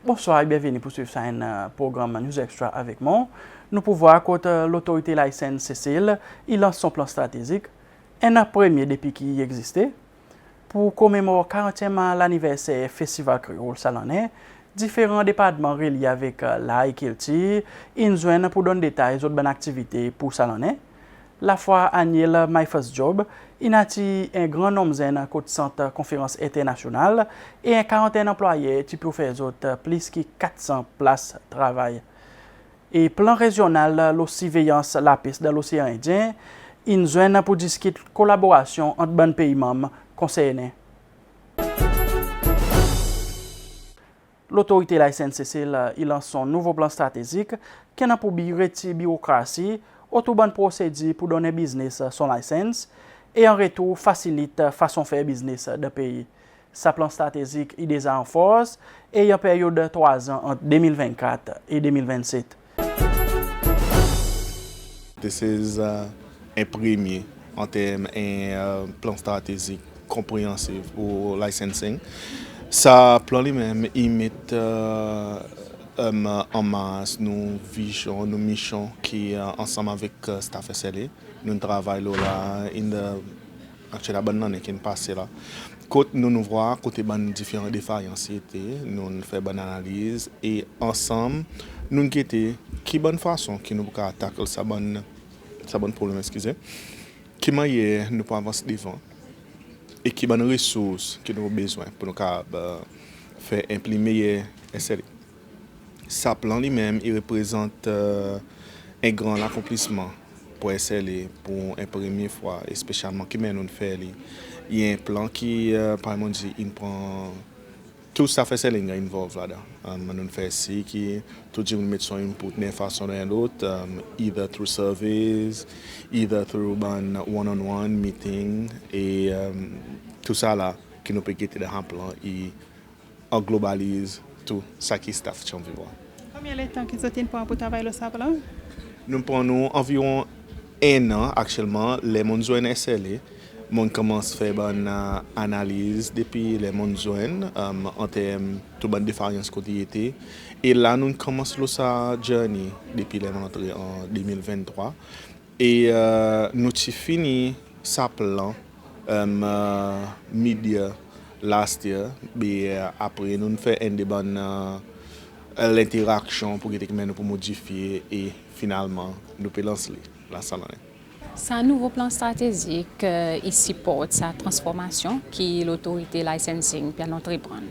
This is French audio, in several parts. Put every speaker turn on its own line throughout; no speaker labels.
Bonsoir et bienvenue pour suivre un programme News Extra avec moi. Nous pouvons voir que l'autorité laïcienne Cécile, il lance son plan stratégique, un premier depuis qu'il existait, pour commémorer 40e l'anniversaire Festival Créole Salonnais. Différents départements reliés avec la Kilti, ils joignent pour donner des détails autres bonnes activités pour Salonnais. La fois annuelle My First Job, il a un grand nombre de centre conférence internationale et un quarantaine d'employés qui peuvent faire plus de 400 places de travail. Et plan régional, la surveillance la piste dans l'océan Indien, il joint pour discuter collaboration entre les pays membres concernés. L'autorité laïcienne Cécile, il lance son nouveau plan stratégique qui a pour but retirer la bureaucratie, auto bonne procédure pour donner business son licence et en retour facilite façon faire business de pays. Sa plan stratégique est déjà en force et il y a une période de 3 ans entre 2024 et 2027.
This is un premier en termes d'un plan stratégique compréhensif pour licensing. Ça plan lui-même, il met en masse nos visions, nos missions qui ensemble avec staff SLA, nous travaillons là, actuellement bonne année qui est passée là. Quand nous voyons côté ban différentes défaillances, nous faisons bonne analyse et ensemble nous guetter qui bonne façon qui nous peut attaquer ça bonne problème excusez. Qui manière nous pouvons avancer devant et qui bonne ressources que nous avons besoin pour nous faire imprimer SLA. Ça plan lui-même, il représente un grand accomplissement pour SLA pour une première fois, et spécialement qui mène nous faire. Il y a un plan qui, par exemple, il prend tout ça fait SLA involve là-dedans. Nous fait ici qui tout le monde met son input d'une façon ou d'une autre, either through surveys, either through one-on-one meeting et tout ça là qui nous peut guetter dans un plan et on globalise tout ça qui staff qui on veut voir.
Combien de temps qu'ils ont pour travailler sur ça?
Nous prenons environ 1 an actuellement. Les gens joignent SLA. Mon commence à faire une analyse depuis les gens joignent en termes de bonne différence côté. Et là, nous commençons sa journey depuis les entrées en 2023. Et nous avons fini sa plan mid-year last year. Mais après, nous avons fait une bonne l'interaction pour nous modifier et finalement nous pouvons lancer la salle.
C'est un nouveau plan stratégique qui supporte sa transformation qui l'autorité licensing peut entreprendre.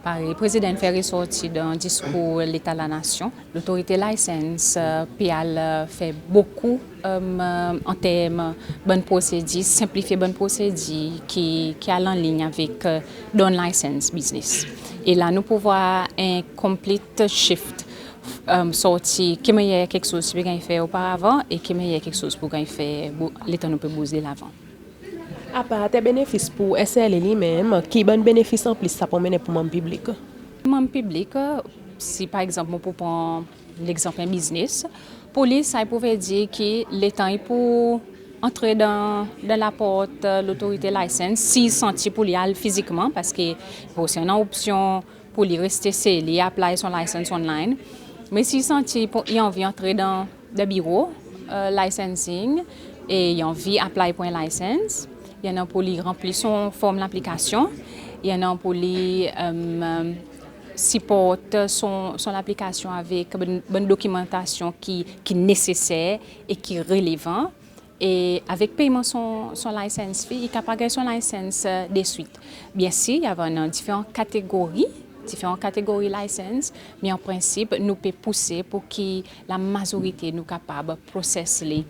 Le président fait ressortir dans le discours l'État de la Nation. L'autorité license fait beaucoup en termes de bonnes procédures, simplifier bonnes procédures qui est en ligne avec non-license business. Et là, nous pouvons voir un complete shift sorti qui me quelque chose que j'ai fait auparavant et qui me quelque chose pour faire l'État nous peut bouger l'avant.
À part tes bénéfices pour SLA lui-même, qui bon bénéfice en plus ça pour mener pour le public?
Le public, si par exemple on peut prendre l'exemple d'un business, police ça pouvait dire que l'État est pour entrer dans la porte l'autorité licence s'il sentit pour y aller physiquement parce que c'est une option pour lui rester seul et appliquer son licence online. Mais s'il sentit pour y envie entrer dans le bureau licensing et y envie appliquer pour une licence, il y en a pour lui remplir son forme d'application, il y en a pour lui supporter son application avec une bonne documentation qui est nécessaire et qui est relevant. Et avec paiement son licence, il est capable de son licence de suite. Bien sûr, il y a différentes catégories licences, mais en principe, nous pouvons pousser pour que la majorité nous capable de processer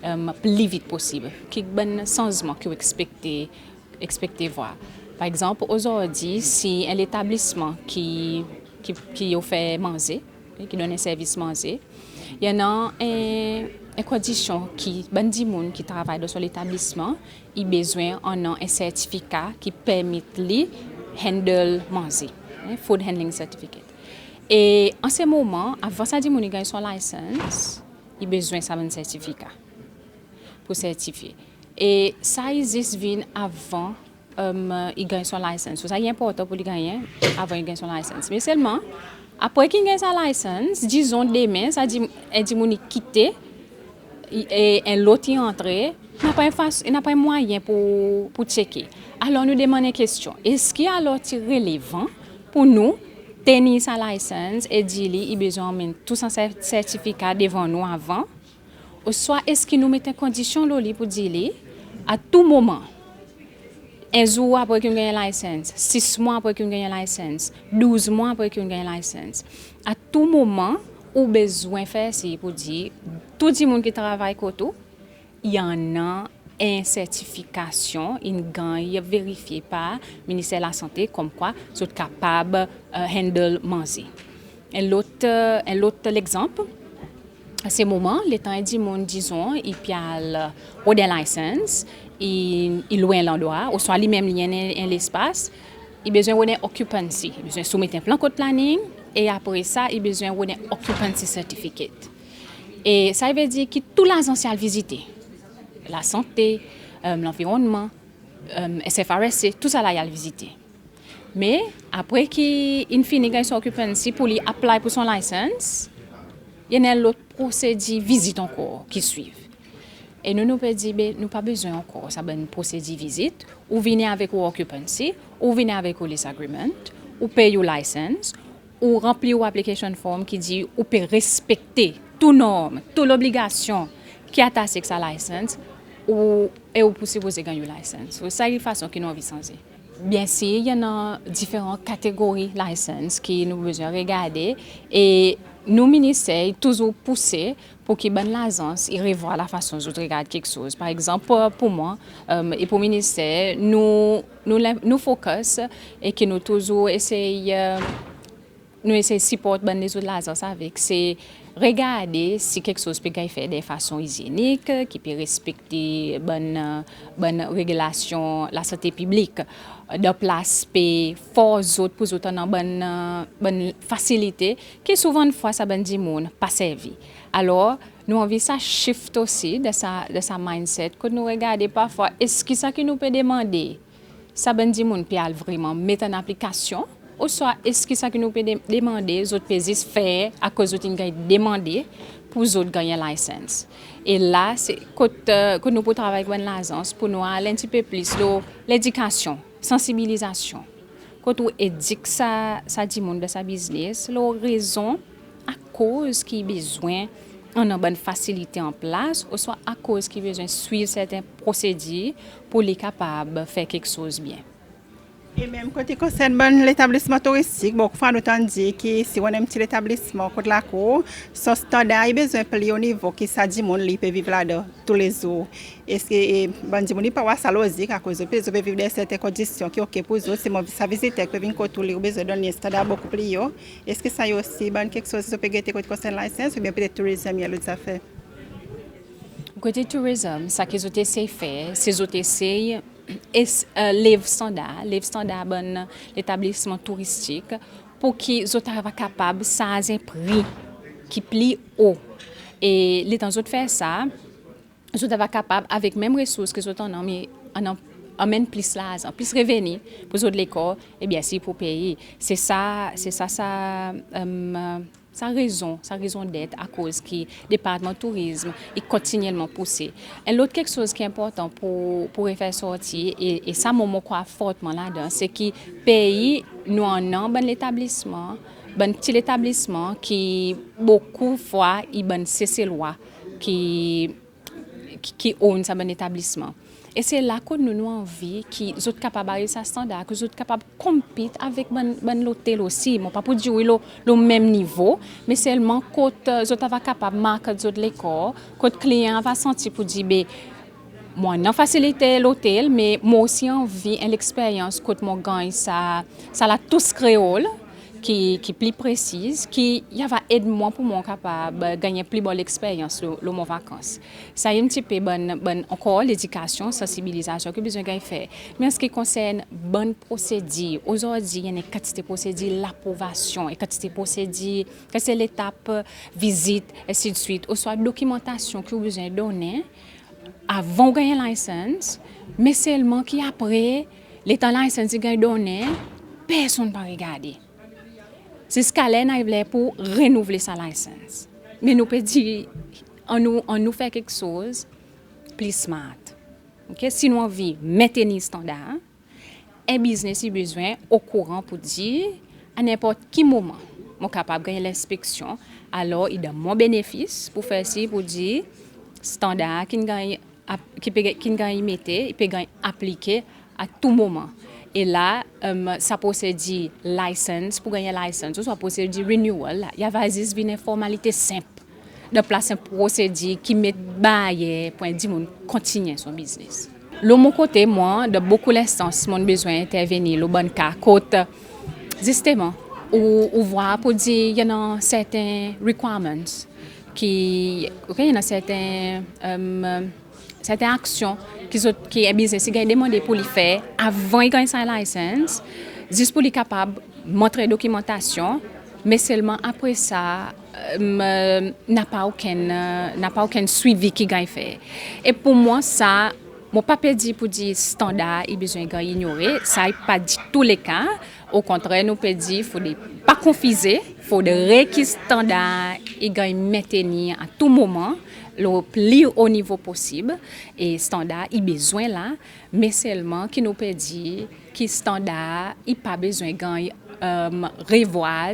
le plus vite possible. Quel bon changement que vous expectez voir. Par exemple, aujourd'hui, si un établissement qui offre manger, qui donne un service manger, il y en a une condition qui qui travaille dans son établissement, il a besoin d'un certificat qui permet de handle manger, food handling certificate. Et en ce moment, avant ça dit mon gagne son licence, il a besoin d'un certificat pour certifier. Et ça existe bien avant il gagne son licence. Ça est important pour lui gagner avant il gagne son licence. Mais seulement Après qu'il gagne sa licence, disons demain, ça dit moun quitter et un lot y entrer, n'a pas moyen pour checker. Alors nous demandons une question. Est-ce qu'il y a alors relevant pour nous tenir sa licence et dire qu'il a besoin de tout son certificat devant nous avant? Ou soit est-ce qu'il nous met en condition pour dire à tout moment, un jour après qu'il gagne la licence, 6 mois après qu'il gagne la licence, 12 mois après qu'il gagne la licence, à tout moment, ou besoin de faire c'est pour dire tout le monde qui travaille côté, il y en a une certification, une gagne vérifiée par le ministère de la Santé comme quoi vous êtes capable de handle manger. Et l'autre exemple, à ce moment, les temps dit mon disons, il a des license, il loin l'endroit, ou soit lui-même lien l'espace, il a besoin de occupancy, il a besoin de soumettre un plan code planning et après ça, il a besoin de occupancy certificate. Et ça veut dire que tout l'agence a visité, la santé, l'environnement, SFRSC, tout ça là il a visité. Mais après qu'il finit son occupancy pour lui apply pour son licence, il y a l'autre procédure visite encore qui suivent. Et nous pouvons dire que nous n'avons pas besoin encore ça une procédure visite, ou venez avec vos occupancy, ou venez avec vos lease agreement, ou payer vos license, ou remplir vos application form qui dit ou peut respecter toutes normes, toutes obligations qui attachent à sa licence, et vous pouvez gagner une licence. C'est une façon que nous avons changé. Bien sûr, il y en a différentes catégories de licences qui nous besoin regarder et nous ministères toujours pousser pour que bonne l'agence il revoie la façon dont on regarde quelque chose. Par exemple, pour moi et pour le ministère, nous focus et que nous toujours essayons de supporter les autres l'agence avec c'est regarder si quelque chose peut être fait de façon hygiénique, qui peut respecter bonne régulation la santé publique, de place pour autres pour autres dans bonne facilité, qui souvent une fois ça ben dit monde pas servi. Alors nous envie ça shift aussi de sa mindset que nous regarder parfois est-ce que ça que nous peut demander ça ben dit monde peut vraiment mettre en application. Ou soit, est-ce que ça que nous pouvons demander, les autres pays faire à cause de nous demander pour les autres gagner la licence. Et là, c'est que nous pouvons travailler avec l'agence pour nous aller un petit peu plus l'éducation, sensibilisation. Quand on éduque ça dit monde de sa business, la raison à cause qu'il a besoin on a une bonne facilité en place, ou soit à cause qu'il a besoin de suivre certains procédures pour les capables de faire quelque chose bien.
Et même quand il concerne l'établissement touristique, beaucoup de fois nous dit que si on a un petit établissement côté la cour, son standard il besoin de au niveau qui ça dit monde peut vivre là-dedans tous les jours. Est-ce que bon dit monde pas voir ça logique à cause de peut vivre dans certaines conditions qui OK pour eux, c'est mon ça visiter que vient côté les besoin donner standard beaucoup plus haut. Est-ce que ça y aussi bon quelque chose qui peut être côté concerne licence ou bien peut-être tourisme il y a l'autre affaire.
Côté tourisme, ça qu'ils ont essayé faire, c'est ont essayé livre standard bon l'établissement touristique pour qu'ils soient capables ça un prix qui plie haut et les temps autres faire ça ils sont capables avec même ressources que sont en amène plus l'argent plus revenu pour autres l'école et bien si pour payer c'est ça sa raison d'être à cause que le département tourisme est continuellement poussé. Et l'autre quelque chose qui est important pour faire sortir et ça moi crois fortement là-dedans c'est que pays nous en a bon l'établissement bon petit établissement qui beaucoup fois il bon c'est loi qui own ça bon établissement. Et c'est là que nous avons envie qu'ils soient capables de ça standard, qu'ils soient capables de compétir avec l'hôtel aussi. Bon, pas pour dire le même niveau, mais seulement quand ils sont capables de marquer l'école, quand le client va sentir pour dire, moi, non faciliter l'hôtel, mais moi aussi envie l'expérience quand moi gagne ça la tous créole. Qui plus précise, qui va aider moi pour moi capable de gagner plus bonne expérience le mon vacances. Ça y est un petit peu encore l'éducation, sensibilisation que besoin de faire. Mais en ce qui concerne bonne procédure, aujourd'hui il y a une quantité de procédures, l'approbation, et quantité de procédures, que c'est l'étape visite, et ainsi de suite, ou soit documentation que vous besoin de donner avant de gagner la licence, mais seulement qu'après, l'état licence gagne donné, personne ne va regarder. C'est ce qu'elle a pour renouveler sa licence. Mais nous peut dire, on nous fait quelque chose plus smart. Okay? Si nous envie maintenir standard, un business a besoin au courant pour dire à n'importe quel moment, je suis capable de gagner l'inspection, alors il a mon bénéfice pour faire ça, pour dire standard qui gagne mettre, il peut appliquer à tout moment. Et là, ça procédure license, pour gagner license, ça procédure renewal, il y a une formalité simple de placer un procédure qui met barrière pour dire qu'on continue son business. De mon côté, moi, de beaucoup d'instances, mon besoin d'intervenir, le bon cas, côté, justement, ou voir pour dire, il y a certains requirements, il y a certaines actions qui est business, qui est demandé pour le faire avant de gagner sa licence, juste pour être capable de montrer la documentation, mais seulement après ça, n'a pas aucun suivi qui gagne fait. Et pour moi, ça, mon pas dit pour dire standard, il besoin de ignorer, ça n'est pas dit tous les cas. Au contraire, nous peut dire faut pas confuser, faut de requis standard et maintenir à tout moment le plus haut niveau possible et standard il besoin là, mais seulement qui nous peut dire qui standard il pas besoin de revoir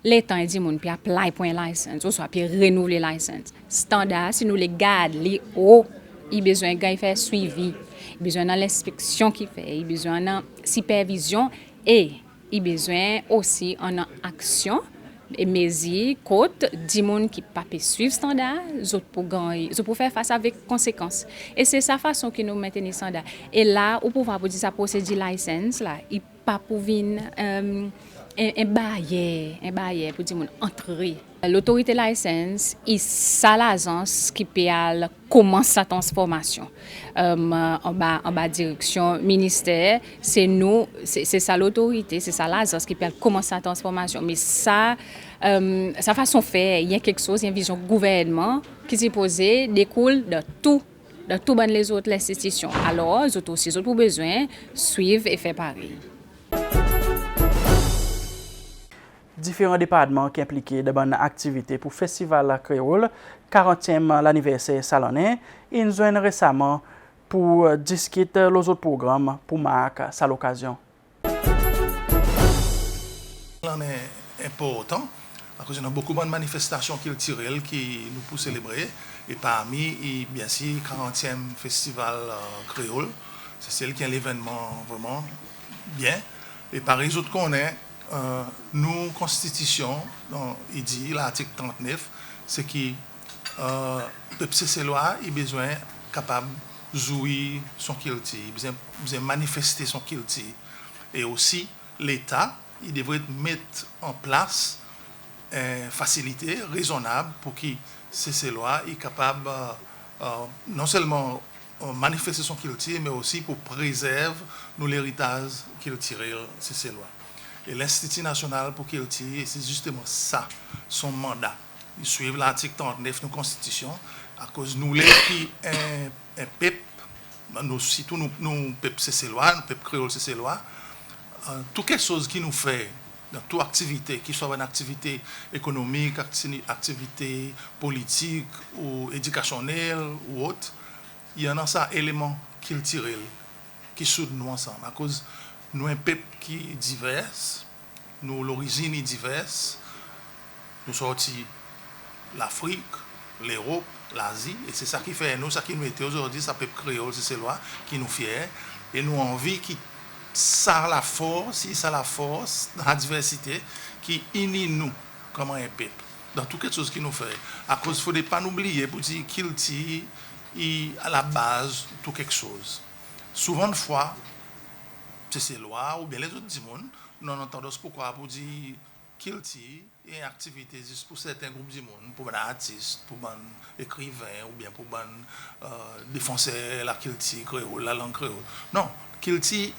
les temps dit mon puis apply pour une licence ou soit puis renouveler licence standard si nous les garde les haut il besoin de faire suivi il besoin de l'inspection qui fait il besoin de supervision et il besoin aussi en action et mesures côte du monde qui pas suivre standard autres pour gagner pour faire face avec conséquences et c'est sa façon que nous maintenir standard et là au pouvoir pour dire ça procédure licence là il pas pour venir un barrière pour dire mon entrer l'autorité licence et ça l'agence qui peut commencer sa transformation en bas direction ministère c'est nous c'est ça l'autorité c'est ça l'agence qui peut commencer sa transformation mais ça sa façon de faire il y a quelque chose il y a une vision gouvernement qui s'est posée découle de tout les autres institutions alors les autres aussi les autres pour besoin suivre et faire pareil.
Différents départements qui impliquent de bonnes activités pour le Festival Créole, 40e l'anniversaire salonnais, et nous avons récemment pour discuter les autres programmes pour marquer ça l'occasion.
C'est important, parce qu'il y a beaucoup de manifestations culturelles qui nous pour célébrer, et parmi, bien sûr, 40e Festival Créole, c'est celle qui est l'événement vraiment bien, et par les autres qu'on est, nous, Constitution, il dit, l'article 39, c'est que le peuple cécélois a besoin capable de jouir son culture, il a besoin de manifester son culture. Et aussi, l'État, il devrait mettre en place une facilité raisonnable pour que cécélois est capable non seulement manifester son culture, mais aussi pour préserver l'héritage culturel cécélois. Et l'Institut national pour culture, c'est justement ça, son mandat. Il suit l'article 39 de la Constitution, à cause de nous, qui un peuple, surtout nous peuple cécélois, nous peuple créole cécélois, toute quelque chose qui nous fait, dans toute activité, qu'il soit une activité économique, activité politique ou éducationnelle ou autre, il y en a ça élément culturel qui soude nous ensemble. À cause nous un peuple qui est divers, nous l'origine est diverse, nous sortis l'Afrique, l'Europe, l'Asie, et c'est ça qui fait nous, ça qui nous était aujourd'hui, ça peuple créole, c'est loi qui nous fier, et nous envie qui ça la force dans la diversité qui unit nous comme un peuple, dans tout quelque chose qui nous fait. À cause, il ne faut pas nous oublier pour dire qu'il est à la base de tout quelque chose. Souvent de fois, c'est loi ou bien les autres du monde, nous entendons pourquoi pour dire qu'il y a une activité juste pour certains groupes du monde, pour les artistes, pour les écrivains ou bien pour les défenseurs la culture créole, la langue créole. Non, culture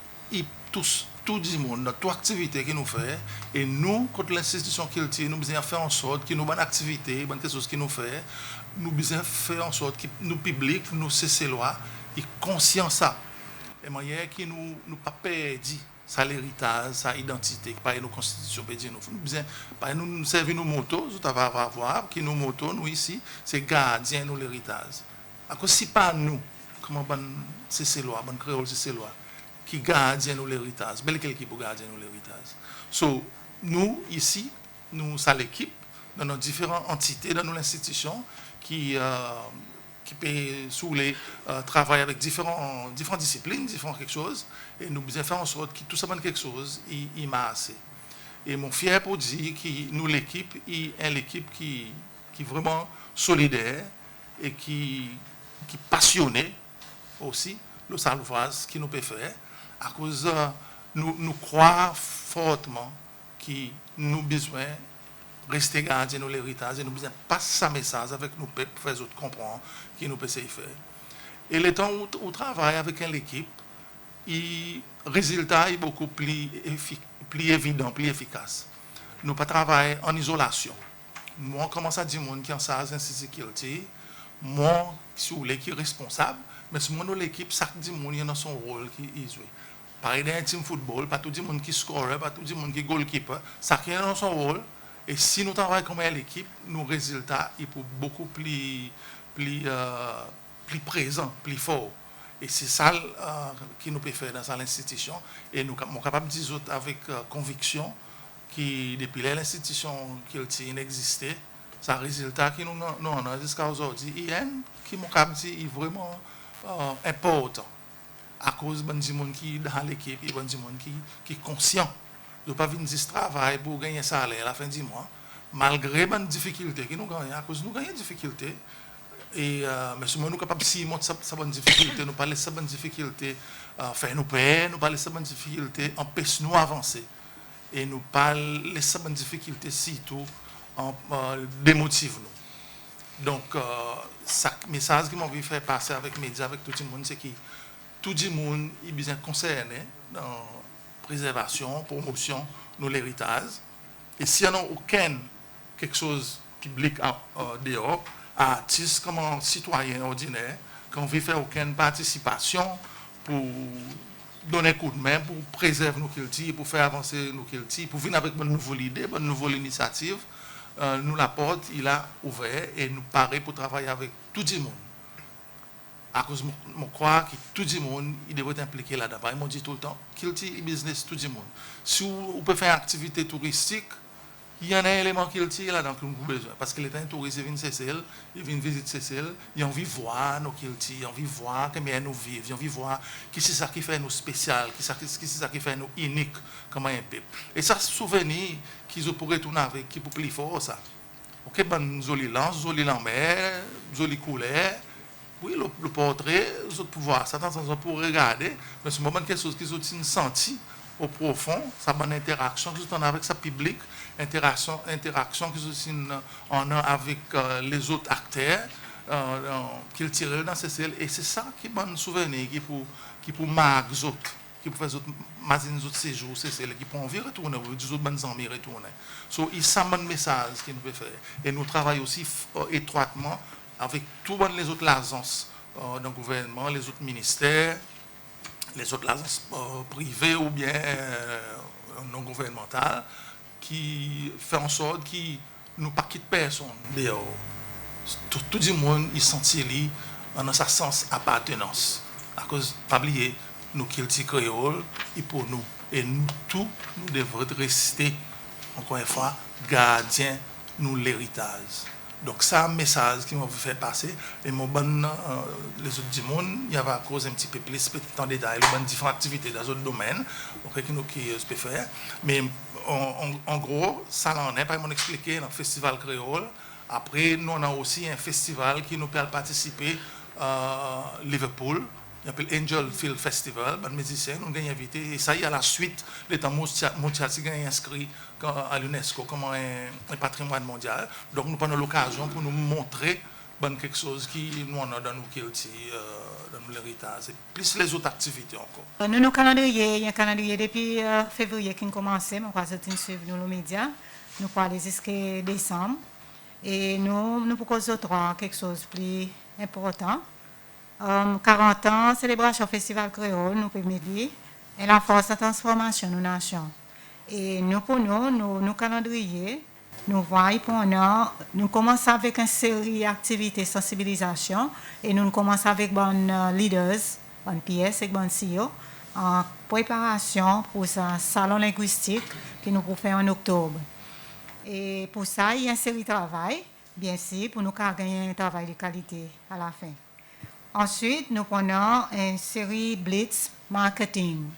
tout du monde, toute activité que nous faisons, et nous, contre l'institution culture, nous devons faire en sorte que nos bonnes activités, bonnes choses que nous faisons, nous devons faire en sorte que nous publics, nous cessez loi, et conscient ça. Et manière que nous pas perdre ça l'héritage, ça identité, par nos constitutions, nous servir nos motos, tout à voir, qui nos motos, nous ici, c'est gardien nous l'héritage. À cause si pas nous, comment c'est loi, bon créole c'est loi, qui gardien nous l'héritage, belle quelqu'un pour garder nous l'héritage. So, nous ici, nous ça l'équipe dans nos différentes entités, dans nos institutions qui peut travailler avec différentes disciplines, différentes quelque chose, et nous devons faire en sorte que tout ça soit quelque chose, il m'a assez. Et mon fier pour dire que nous, l'équipe, est l'équipe qui est vraiment solidaire et qui est passionnée aussi, le salvage qui nous peut faire, à cause nous croyons fortement que nous avons besoin rester garder nos héritages et nous besoin passer ce message avec nos peuples pour faire autres comprendre qui nous peut faire. Et le temps où on travaille avec une équipe, le résultat est beaucoup plus évident, plus efficace. Nous ne pas travailler en isolation. Moi, on commence à dire que qui en charge de sécurité, moi, qui est responsable, mais si moi, l'équipe, chaque monde a son rôle qui joue. Pareil dans un team football, pas tout le monde qui score, pas tout le monde qui est goalkeeper, chacun a son rôle. Et si nous travaillons comme l'équipe, nos résultats sont beaucoup plus présents, plus forts. Et c'est ça qui nous peut faire dans l'institution. Et nous sommes capables de dire avec conviction que depuis l'institution qui existait, c'est un résultat qui nous a jusqu'à aujourd'hui. Il y a qui est vraiment important. À cause de gens qui sont dans l'équipe, et de gens qui sont conscients. De ne pas venir travailler pour gagner un salaire à la fin du mois, malgré les difficultés que nous gagnons, à cause de nous gagnons des difficultés. Et mais si nous sommes capables de monter ces bonnes difficultés, nous ne pas laisser ces bonnes difficultés faire nous payer, nous ne pas laisser ces bonnes difficultés empêcher nous d'avancer. Et nous ne pas laisser ces bonnes difficultés surtout démotiver nous. Donc, le message que je veux faire passer avec les médias, avec tout le monde, c'est que tout le monde est bien concerné dans préservation, promotion, nous l'héritage. Et s'il n'y a aucun quelque chose public dehors, artiste comme un citoyen ordinaire, qu'on veut faire aucune participation pour donner un coup de main, pour préserver nos cultures, pour faire avancer nos cultures, pour venir avec une nouvelle idée, une nouvelle initiative, nous la porte, il a ouvert et nous paraît pour travailler avec tout le monde. À cause je crois que tout le monde il devrait être impliqué là-dedans. Ils m'ont dit tout le temps, culture et business, tout le monde. Si vous pouvez faire une activité touristique, il y en a un élément culture là-dedans que nous avons besoin. Parce que les touristes viennent Seychelles, ils viennent visiter Seychelles, ils ont envie de voir nos cultures, ils ont envie de voir comment nous vivons, ils ont envie de voir qui c'est ça qui fait nous spécial, qui c'est ça qui fait nous unique comme un peuple. Et ça, souvenir qu'ils pourraient tourner avec, qui pour plus fort ça. Ok, ben, joli lance, joli mer, joli couleur. Oui, le portrait, les autres pouvoirs, ça pour regarder, mais c'est moment quelque chose qu'ils ont senti au profond, ça bonne interaction qu'ils ont avec sa public, interaction qu'ils ont en avec les autres acteurs qu'ils tirent dans ces cellules. Et c'est ça qui est bon souvenir, qui pour marquer les autres, qui pour faire les autres, les autres séjours, c'est celles qui pour envie retourner, les autres bonnes amis retourner. So, il y a un message qu'il nous peut faire. Et nous travaillons aussi étroitement avec toutes les autres agences dans le gouvernement, les autres ministères, les autres agences privées ou bien non gouvernementales, qui font en sorte qu'ils ne pas quittent personne dehors. Tout le monde il sentit dans sa sens appartenance. À cause, pas oublier, nous culture créole, et pour nous. Et nous tous, nous devons rester, encore une fois, gardiens nous l'héritage. Donc, c'est un message qui m'a fait passer. Et mon bon, les autres du monde, il y avait à cause un petit peu plus en détail, les différentes activités dans d'autres domaines, qui peut faire. Mais en gros, ça en est, par exemple, expliqué dans le festival créole. Après, nous, on a aussi un festival qui nous permet de participer à Liverpool. Il s'appelle Angel Film Festival, les musiciens nous avons invité. Et ça y est, à la suite, l'État Moutiati a inscrit à l'UNESCO comme un patrimoine mondial. Donc nous prenons l'occasion pour nous montrer quelque chose qui nous en a dans nos cultures, dans nos héritages, et plus les autres activités encore.
Nous, il y a un calendrier depuis février qui a commencé, nous avons suivi nos médias, nous parlons jusqu'à décembre. Et nous proposons quelque chose de plus important. 40 ans, célébration Festival Créole, nous pouvons dire. et la force de transformation de nos nations. Et nous, pour nous calendrier, nous voyons pendant, nous commençons avec une série d'activités de sensibilisation et nous commençons avec bon leaders, bon PS et bon CEO en préparation pour ce salon linguistique que nous pouvons faire en octobre. Et pour ça, il y a une série de travail, bien sûr, pour nous gagner un travail de qualité à la fin. Ensuite, nous prenons une série Blitz Marketing.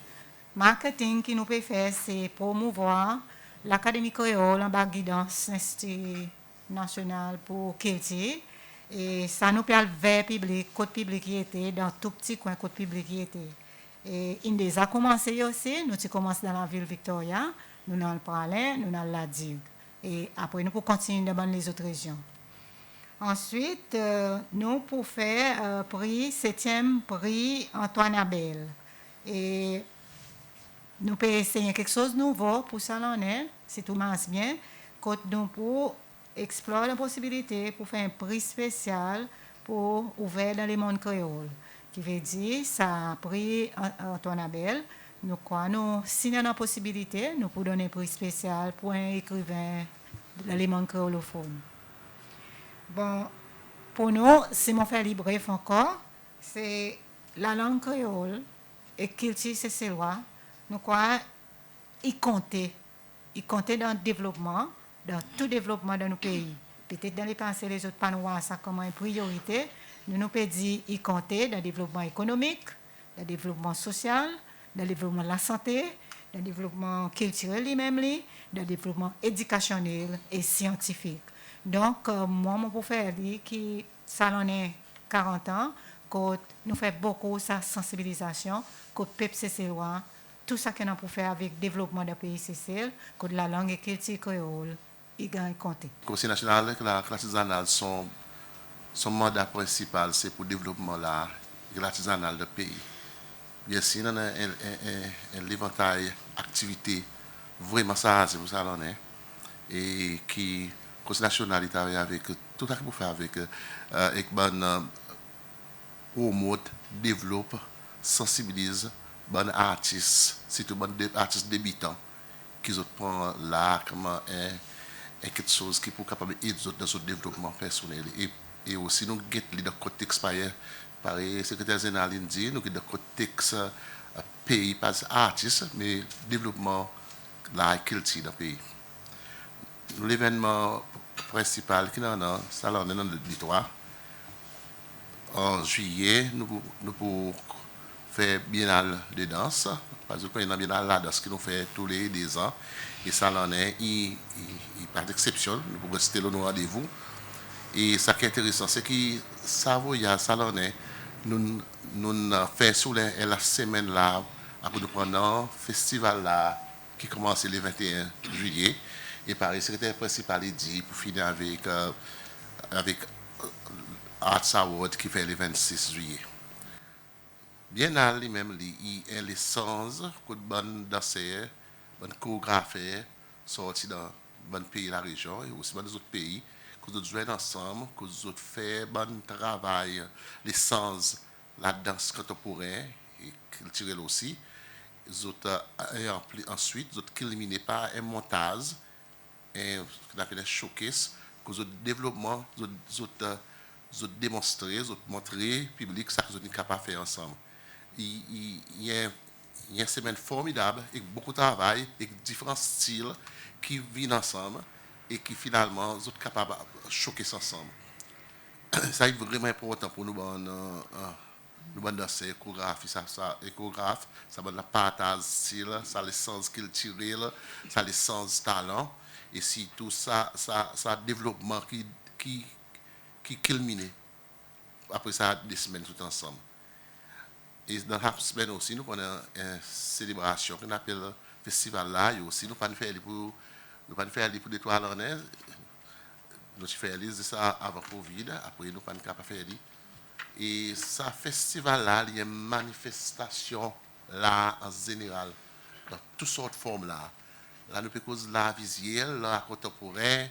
Marketing qui nous peut faire, c'est promouvoir l'Académie créole en bas guidance Institut national pour Kilti. Et ça nous permet vers public, côté public qui était, dans tout petit coin côté public qui était. Et il déjà a commencé aussi, nous avons commencé dans la ville Victoria, nous dans le Pralin, nous dans la Digue. Et après, nous pouvons continuer dans les autres régions. Ensuite, nous pouvons faire prix, 7e prix Antoine Abel. Et nous pouvons essayer quelque chose de nouveau pour ça, si tout marche bien, quand nous pouvons explorer la possibilité pour faire un prix spécial pour ouvrir dans le monde créole. Qui veut dire, ça a pris Antoine Abel. Nous croyons, nous, si nous avons la possibilité, nous pouvons donner un prix spécial pour un écrivain dans le monde créolophone. Bon, pour nous, si on fait bref encore, c'est la langue créole et Kilti, c'est loi. Nous croyons, il comptait dans le développement, dans tout développement de nos pays. Peut-être dans les pensées, les autres pas nous voir ça comme une priorité. Nous pouvons dire qu'il comptait dans le développement économique, dans le développement social, dans le développement de la santé, dans le développement culturel lui-même, dans le développement éducationnel et scientifique. Donc, moi, je peux faire dire que ça en est 40 ans, que nous faisons beaucoup de sensibilisation, que le peuple cécélois, tout ça que nous pouvons faire avec le développement du pays cécél, que la langue et culture créole, il gagne compter.
Le Conseil national et la classe artisanale, son mandat principal, c'est pour le développement de l'artisanal du pays. Bien sûr, il y a un éventail d'activités vraiment ça, c'est pour ça l'on est. Et qui, le Conseil national, il travaille avec tout ce qu'il faut faire avec promote, développe, sensibilise, bon artistes, surtout bon artistes débutants, qui prennent là comme quelque chose qui peut capable d'aider dans son développement personnel. Et aussi, nous avons le contexte par le secrétaire général dit, nous avons le contexte pays, pas artistes, mais développement de la culture dans le pays. L'événement principal qui est dans le salon de l'auditoire, en juillet, nous pouvons faire biennale de danse, parce que nous avons biennale la danse qui nous fait tous les 2 ans, et ça l'en est, il pas d'exception, nous pouvons rester le rendez-vous. Et ce qui est intéressant, c'est que ça l'en est, nous faisons sur la semaine là, après nous prenons un festival là, qui commence le 21 juillet, et par le secrétaire principal, il dit, pour finir avec Arts Award qui fait le 26 juillet. Biennale lui-même, il y a les sens que de bonnes danseurs, bonnes chorégraphes sortis dans bon pays de la région et aussi dans les autres pays, que nous jouons ensemble, que nous faisons bon travail, les sens, la danse contemporaine et culturelle aussi. Ensuite, nous culminons par un montage, qu'on appelle un showcase, que nous développons, nous démontrons, nous montrons au public ce que nous sommes capables de faire ensemble. Il y a une semaine formidable avec beaucoup de travail, avec différents styles qui vivent ensemble et qui finalement sont capables de choquer ensemble. Ça est vraiment important pour nous, nous danser, échographe, ça va la partage style, ça le sens culturel, ça le sens talent et si tout ça développement qui culmine après ça 2 semaines tout ensemble. Et dans la semaine aussi, nous avons une célébration qu'on appelle le festival là. Et aussi, nous ne pouvons pas faire pour des toiles en air. Nous faisons ça avant Covid, après nous ne pouvons pas faire. Et ce festival là, il y a une manifestation là en général, dans toutes sortes de formes là. Là, nous pouvons causer l'art visuel, l'art contemporain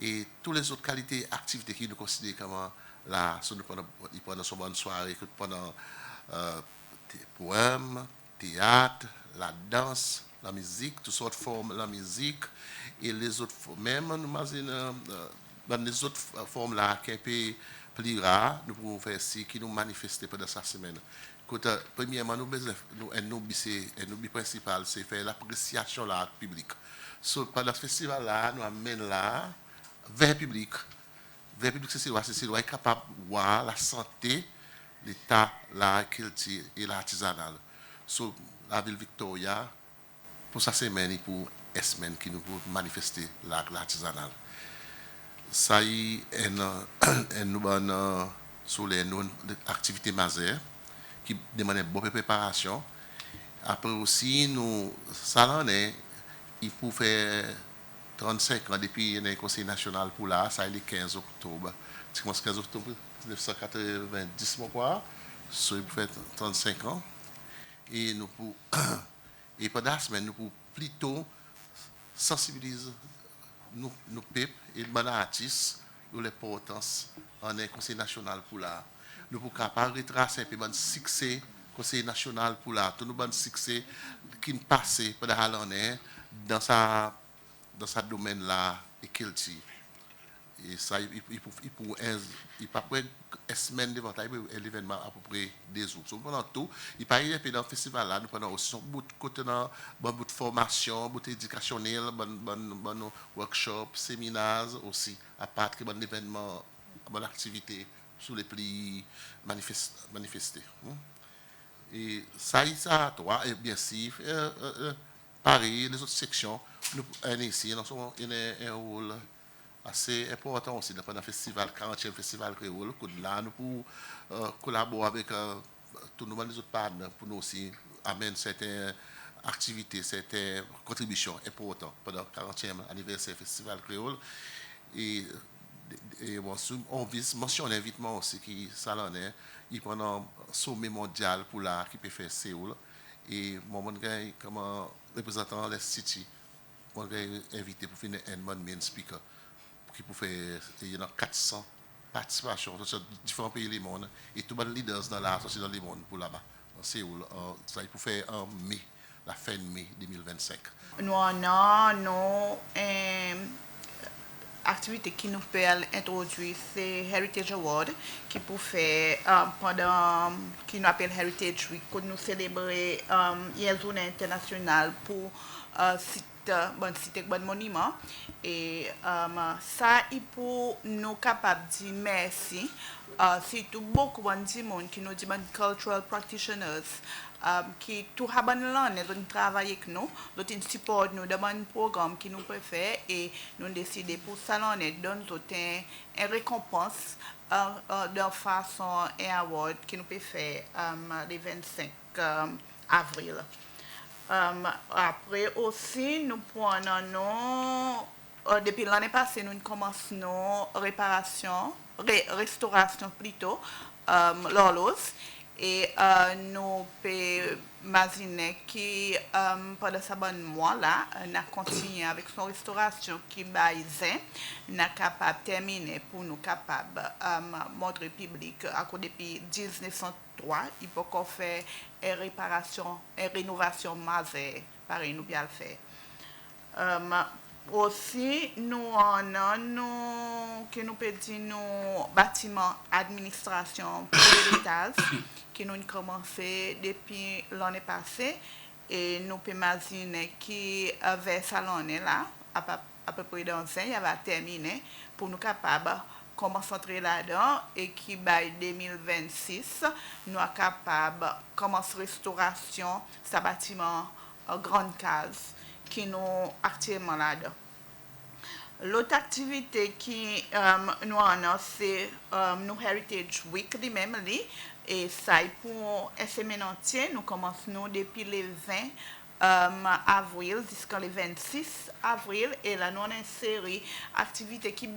et toutes les autres qualités, activités qui nous considèrent comme là, pendant une bonne soirée, pendant poèmes, théâtre, la danse, la musique, toutes sortes de formes, la musique et les autres formes. Même dans les autres formes là, qui est un peu plus rares, nous pouvons faire ci, qui nous manifester pendant cette semaine. Premièrement, un hobby principal, c'est faire l'appréciation de l'art public. Pendant ce festival là, nous amènons là vers le public. Vers le public, c'est est capable de voir la santé, l'état, la culture et l'artisanal. La ville Victoria, pour sa semaine et pour la semaine qui nous peut manifester l'artisanal. Ça y est une sur les activités majeures qui demandent une bonne préparation. Après aussi, nous, ça il faut faire 35 ans depuis le Conseil national pour là, ça est le 15 octobre. C'est le 15 octobre 1990, je crois. Ça, il faut faire 35 ans. Et pendant la semaine, nous pouvons plutôt sensibiliser nos peuples et les artistes de l'importance en un Conseil national pour là. Nous pouvons capables de retracer un peu le succès Conseil national pour là, tout le succès qui passe pendant l'année dans sa domaine là et culture. Et ça, il peut pas une semaine devant l'événement à peu près des jours. Pendant tout, il pas y dans le festival là, nous prenons aussi côté bout de formation, bout éducationnel, bon workshop, séminaires aussi, à part que bon événement, bonne activité sur les plis manifestés. Et ça, toi, et bien sûr, Paris, les autres sections, nous ici, nous avons un rôle assez important aussi dans le festival, 40e festival créole. Là, nous pouvons collaborer avec tous les autres partenaires pour nous aussi amener certaines activités, certaines contributions importantes pendant le 40e anniversaire festival créole. Et bon, on mentionne l'invitement aussi qui salonné, il prend un sommet mondial pour l'art qui peut faire Séoul. Et moi, comme représentant de l'Institut, on est invité pour finir un main speaker qui peut faire 400 participations dans différents pays du monde et tous les leaders dans l'art aussi dans le monde pour là-bas. Séoul, ça il peut faire en mai, la fin de mai 2025.
Nous avons activité qui nous peut introduire, c'est Heritage Award, qui peut faire pendant, qui nous appelle Heritage Week, que nous célébrons une journée internationale pour citer bon monument. Et ça, il peut nous capable de dire merci, surtout beaucoup de monde qui nous dit cultural practitioners, qui tout l'année nous travaillent avec nous, nous support nous dans un programme qui nous préfère et nous décidons pour ça l'année donner une récompense de façon un award qui nous peut faire le 25 avril. Après aussi nous prenons depuis l'année passée nous commençons restauration plutôt l'horloge. Et nous pouvons imaginer que pendant ce bon mois-là, on a continué avec son restauration qui est capable de terminer pour nous capables de montrer au public que depuis 1903, il peut encore faire une réparation, une rénovation majeure, pareil, nous bien le faire. Aussi, nous avons que nous peut dire nos bâtiments administration pour l'héritage qui nous commencé depuis l'année passée et nous pouvons imaginer qu'avec cette année-là, à peu près dans un an, il va terminer pour nous capables de concentrer là-dedans et qui, by 2026, nous sommes capables de commencer la restauration de ce bâtiment grande case qui nous actuellement là-dedans. L'autre activité qui nous avons, c'est nos Heritage Week lui-même. Et ça, pour un semaine entière, nous commençons depuis le 20 avril jusqu'au 26 avril. Et là, nous avons une série d'activités qui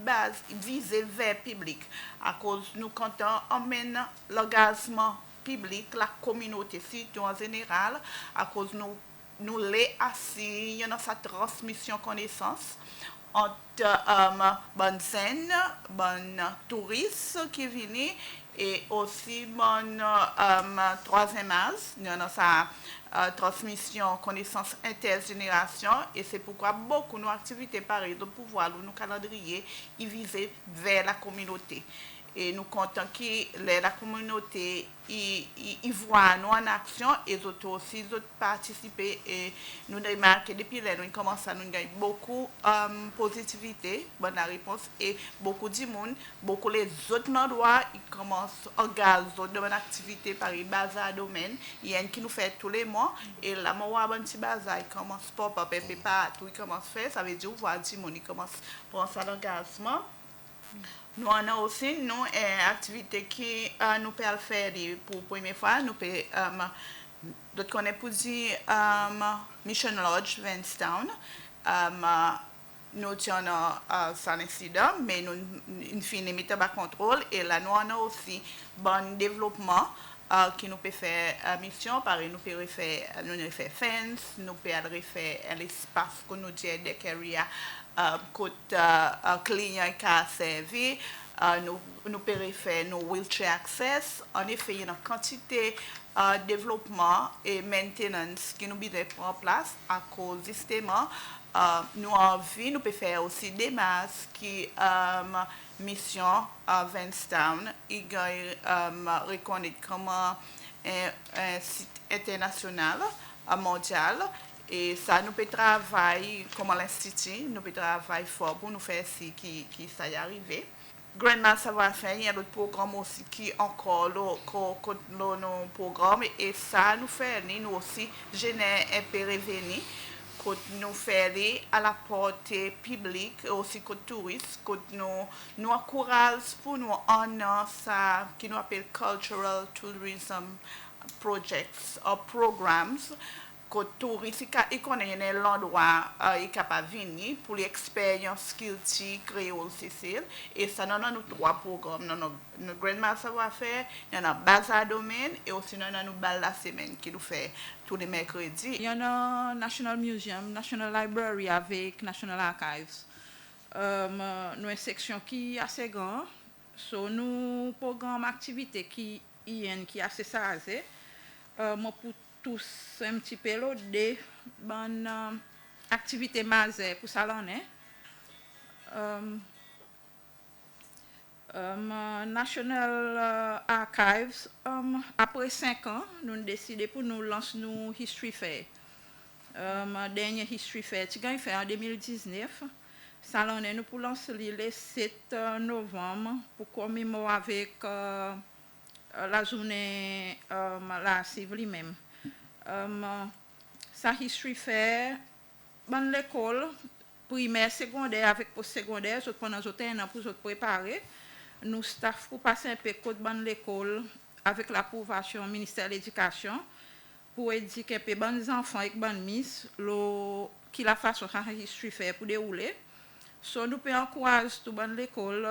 visent vers le public. À cause nous comptons emmèner l'engagement public, la communauté, surtout en général, à cause nous les assis, il y a sa transmission connaissance entre bonnes scènes, bonnes touristes qui viennent et aussi bon troisième âge, nous avons ça transmission, connaissance intergénération, et c'est pourquoi beaucoup de nos activités, pareil, de pouvoir, nos calendriers, ils visent vers la communauté. Et nous comptons que la communauté y voit nous en action et les autres aussi participer. Et nous remarquons depuis là, nous commençons à nous gagner beaucoup de positivité, bonne réponse, et beaucoup de monde, beaucoup les autres endroits, ils commencent à organiser de bonnes activités par les bazar domaine. Il y a un qui nous fait tous les mois, et là, moi, un petit bazar, il commence à pop-up, et pas tout, il commence à faire, ça veut dire, vous voyez, du monde, il commence à prendre ça l'engagement. Nous avons aussi une activité qui nous peut faire pour la première fois. Nous pouvons connaître pour dire Mission Lodge, Vanstown. Nous avons sans incident, mais nous avons un contrôle. Et là, nous avons aussi bon développement qui nous peut faire mission. Pareil, nous pouvons faire fence, nous pouvons faire l'espace que nous disons des carrières. Côté client qui a servi, nous pouvons faire nos wheelchair access. En effet, il y a une quantité de développement et maintenance qui nous besoin en place à cause justement nous envie, nous pouvons faire aussi des masques qui mission à Vanstown, ils reconnaissent comme un site international, mondial. Et ça, nous pouvons travailler comme l'Institut, nous pouvons travailler fort pour nous faire ce qui s'est arrivé. Grandma Savoir-faire, il y a d'autres programmes aussi qui encore nos programmes. Et ça, nous fait, nous aussi, générer un peu revenu. Nous faire à la portée publique, aussi que touristes, que nous encourage pour nous en ça qui nous appelle Cultural Tourism Projects or Programs. Que touristes qui connaissent l'endroit est capable de venir pour l'expérience qu'ils créole Cécile. Et ça, nous avons 3 programmes. Nous avons le Grandma Savoir-faire, nous avons Bazar Domaine et aussi nous avons Bal la semaine qui nous fait tous les mercredis. Il y a National Museum, National Library avec National Archives. Nous avons une section qui est assez grande. So, nous programme activité qui est assez chargée. Pour tous un petit peu de bonnes activités majeures pour ça l'année. National Archives, après 5 ans, nous avons décidé pour nous lancer nos History Fair. Dernier History Fair, tu as fait en 2019. Ça l'année, nous pour lancer le 7 novembre pour commémorer avec la journée la civile même. Ça History Fair, dans l'école primaire, secondaire avec post-secondaire, je prends un an pour préparer. Nous staff pour passer un peu code dans l'école avec l'approbation du ministère de l'Éducation pour éduquer les bonnes enfants et les bonnes miss qui la façon ça History Fair pour dérouler. So nous pouvons encourager tout dans l'école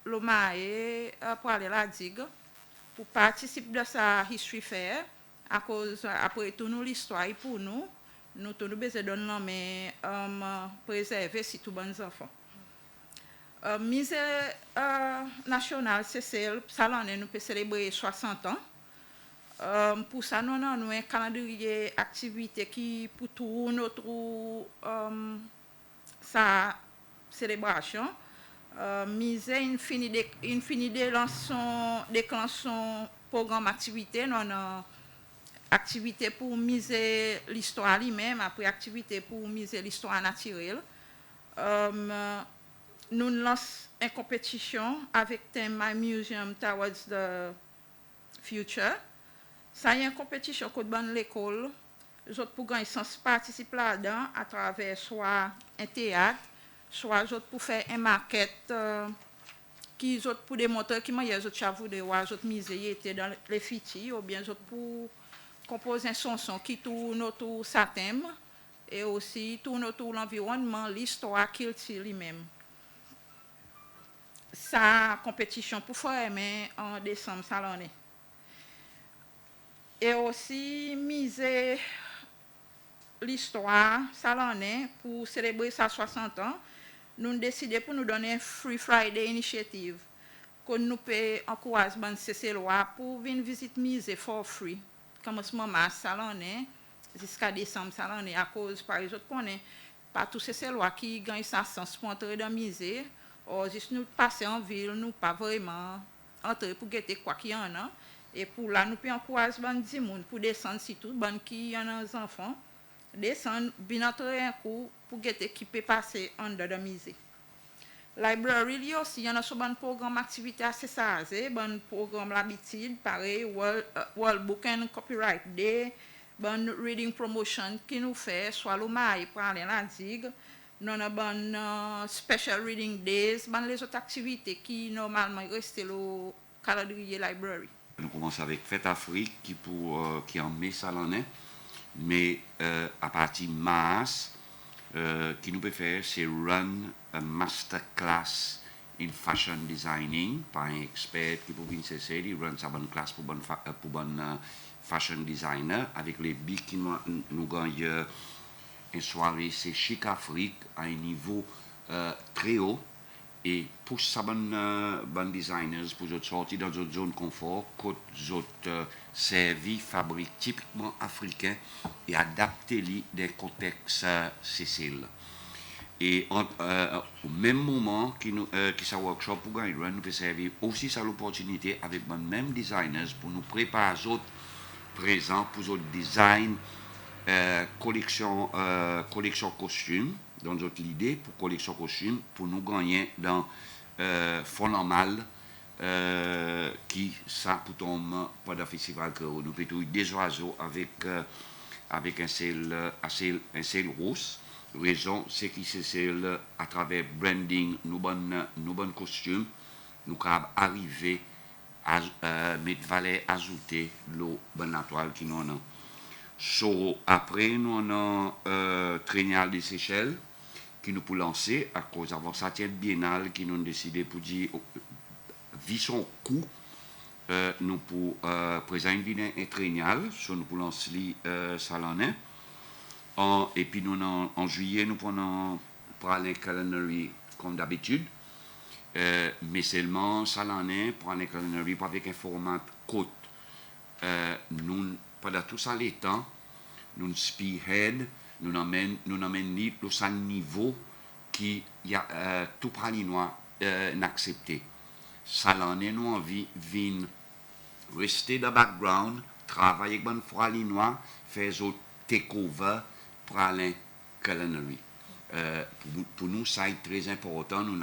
le maïs pour aller à la digue pour participer à sa History Fair. À cause après tout nous l'histoire pour nous tous nous besoin donner nom mais préserver si tout bons enfants. Musée national Cécile ça l'année nous peut célébrer 60 ans. Pour ça nous avons un calendrier activité qui pour tout notre sa célébration. Musée infini déclenchons programme activité non activité pour miser l'histoire lui-même, après activité pour miser l'histoire naturelle. Nous lançons une compétition avec thème My Museum Towards the Future. Ça y est une compétition que dans l'école, les autres pour gagner sens participer là-dedans à travers soit un théâtre, soit les autres pour faire une maquette qui les autres pour démontrer qui les autres chavou de voir les autres miser étaient dans les fitis ou bien les autres pour composer un chanson qui tourne autour sa thème et aussi tourne autour l'environnement, l'histoire qu'il tire lui-même. Sa compétition pour faire en décembre ça l'année. Et aussi miser l'histoire ça l'année pour célébrer sa 60 ans. Nous avons décidé pour nous donner un Free Friday Initiative que nous peut encourager les Cécile pour venir visiter musée for free.
commencement mars ça l'année jusqu'à décembre ça l'année à cause par exemple qu'on est pas tous ces lois qui gagnent ça sens pour entrer dans musée ou juste nous passer en ville nous pas vraiment entrer pour guetter quoi qu'il y en a et pour là nous peut encourager ban di monde pour descendre surtout ban qui y en a des enfants descendre bien entrer un coup pour guetter qui peut passer en dedans musée. Library li aussi y en a sur bon programme activité assez ça c'est bon programme l'habitude pareil World Book and Copyright Day bon reading promotion qui nous fait soit le maï pour aller la digue nous avons bon special reading days bon les autres activités qui normalement restent le calendrier library.
Nous commençons avec Fête Afrique qui en mai ça l'année mais à partir de mars qui nous peut faire c'est run a masterclass in fashion designing par un expert qui pour venir c'est il run sa bonne classe pour bonne fashion designer avec les bics qui nous gagnent une soirée c'est Chic Afrique à un niveau très haut et pour ça bonne designers pour autres sortir dans une zone confort que autres servi fabrique typiquement africain et adapter les des contextes Cécile. Et au même moment qui ça workshop pour gagner nous peut servir aussi ça l'opportunité avec les mêmes designers pour nous préparer aux autres présents pour autres design collection costume dans notre idée pour collection costume pour nous gagner dans fond normal qui ça pour tomber pas de festival que nous peut des oiseaux avec un ciel rose. Raison c'est qui c'est à travers branding nous bonnes costumes nous capable arriver à mettre valeur ajoutée l'eau bonne toile qui nous en so après nous on Triennale des Seychelles qui nous pour lancer à cause avant ça biennale qui nous décidé pour dire vu son coût nous pour présenter un triennale so nous pour lancer ça l'année et puis nous en juillet nous prenons pour aller calendrier comme d'habitude mais seulement ça l'année pour aller calendrier avec un format court nous pendant tout ça les temps nous spearhead nous amène le niveau qui y a tout pralinois n'accepté ça l'année nous envie vient rester dans le background travailler avec bonne pralinois faire autres takeover pour aller culinary pour nous ça est très important nous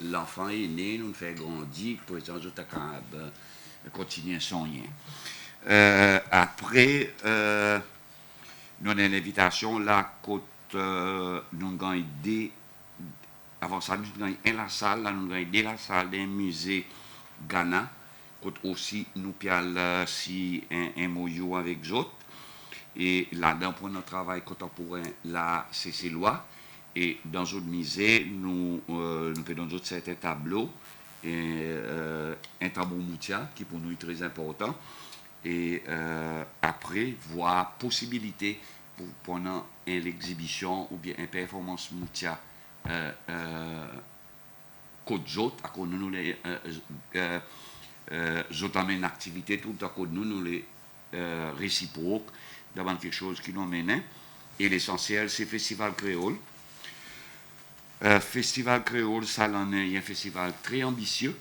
l'enfant est né nous fait grandir pour les autres capable continuer son lien après nous avons une invitation là côté nous gagnons des avant ça nous gagnons la salle là nous gagnons la salle d'un musée Ghana côté aussi nous pial si un MOU avec d'autres et là-dedans pour notre travail contemporain là c'est loi et dans d'autres musées nous faisons d'autres certains tableaux et un tableau Moutia qui pour nous est très important et après voir possibilité pour pendant l'exhibition ou bien une performance Moutia côté autres à cause nous les autres amènent une activité tout à cause nous les réciproques d'avoir quelque chose qui nous mène et l'essentiel c'est Festival Créole. Festival Créole ça l'année est un festival très ambitieux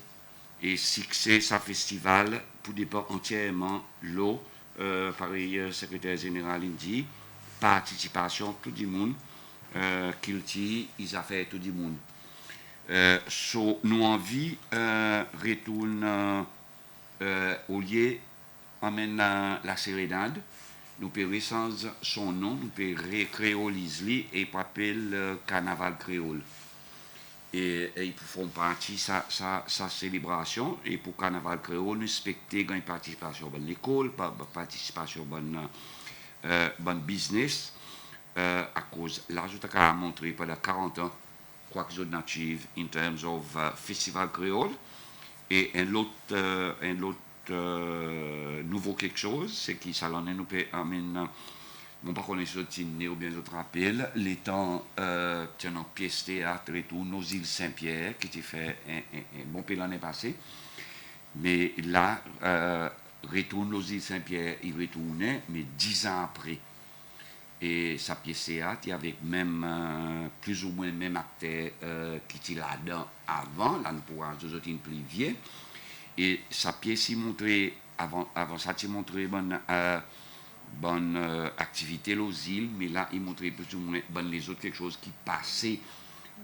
et succès ça festival pour dépend entièrement l'eau pareil secrétaire général dit participation tout le monde qu'il ils a fait tout le monde so nous envie retourne au lieu amène la sérénade nous peut sans son nom nous peut récréoliser et appeler le carnaval créole et ils font partie sa célébration et pour carnaval créole nous specter une participation bonne l'école participation bonne business à cause là je t'ai montré pendant 40 ans quoi que je n'achieve in terms of festival créole et un autre nouveau quelque chose c'est qui ça l'année nous peut amener bon par contre les ou bien d'autres rappels les temps tenant pièce théâtre et tout nos îles Saint-Pierre qui était fait un bon peu l'année passée mais là retourne aux îles Saint-Pierre, il retournait, mais 10 ans après. Et sa pièce théâtre, il y avait même plus ou moins le même acteur qui était là-dedans avant, là nous pourrons une plus vieux. Et sa pièce, il montrait, avant ça, il montrait bonne activité aux îles, mais là, il montrait plus ou moins les autres quelque chose qui passait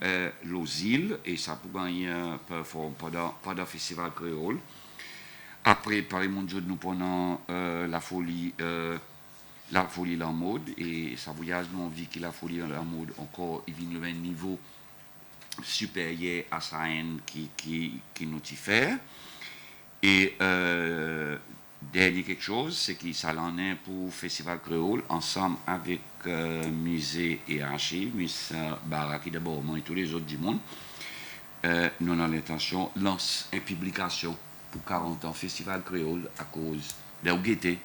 aux îles, et ça pour gagner pendant le festival créole. Après, par les mondiaux, nous prenons la folie en mode, et ça voyage, nous on vit que la folie en mode encore, il vient à un niveau supérieur à ça qui nous y fait. Et dernier quelque chose, c'est qu'il s'en est pour Festival Créole, ensemble avec Musée et Archives, Miss Baraki d'abord, moi et tous les autres du monde. Nous avons l'intention de lancer une publication pour 40 ans Festival Créole à cause de l'Ougueté.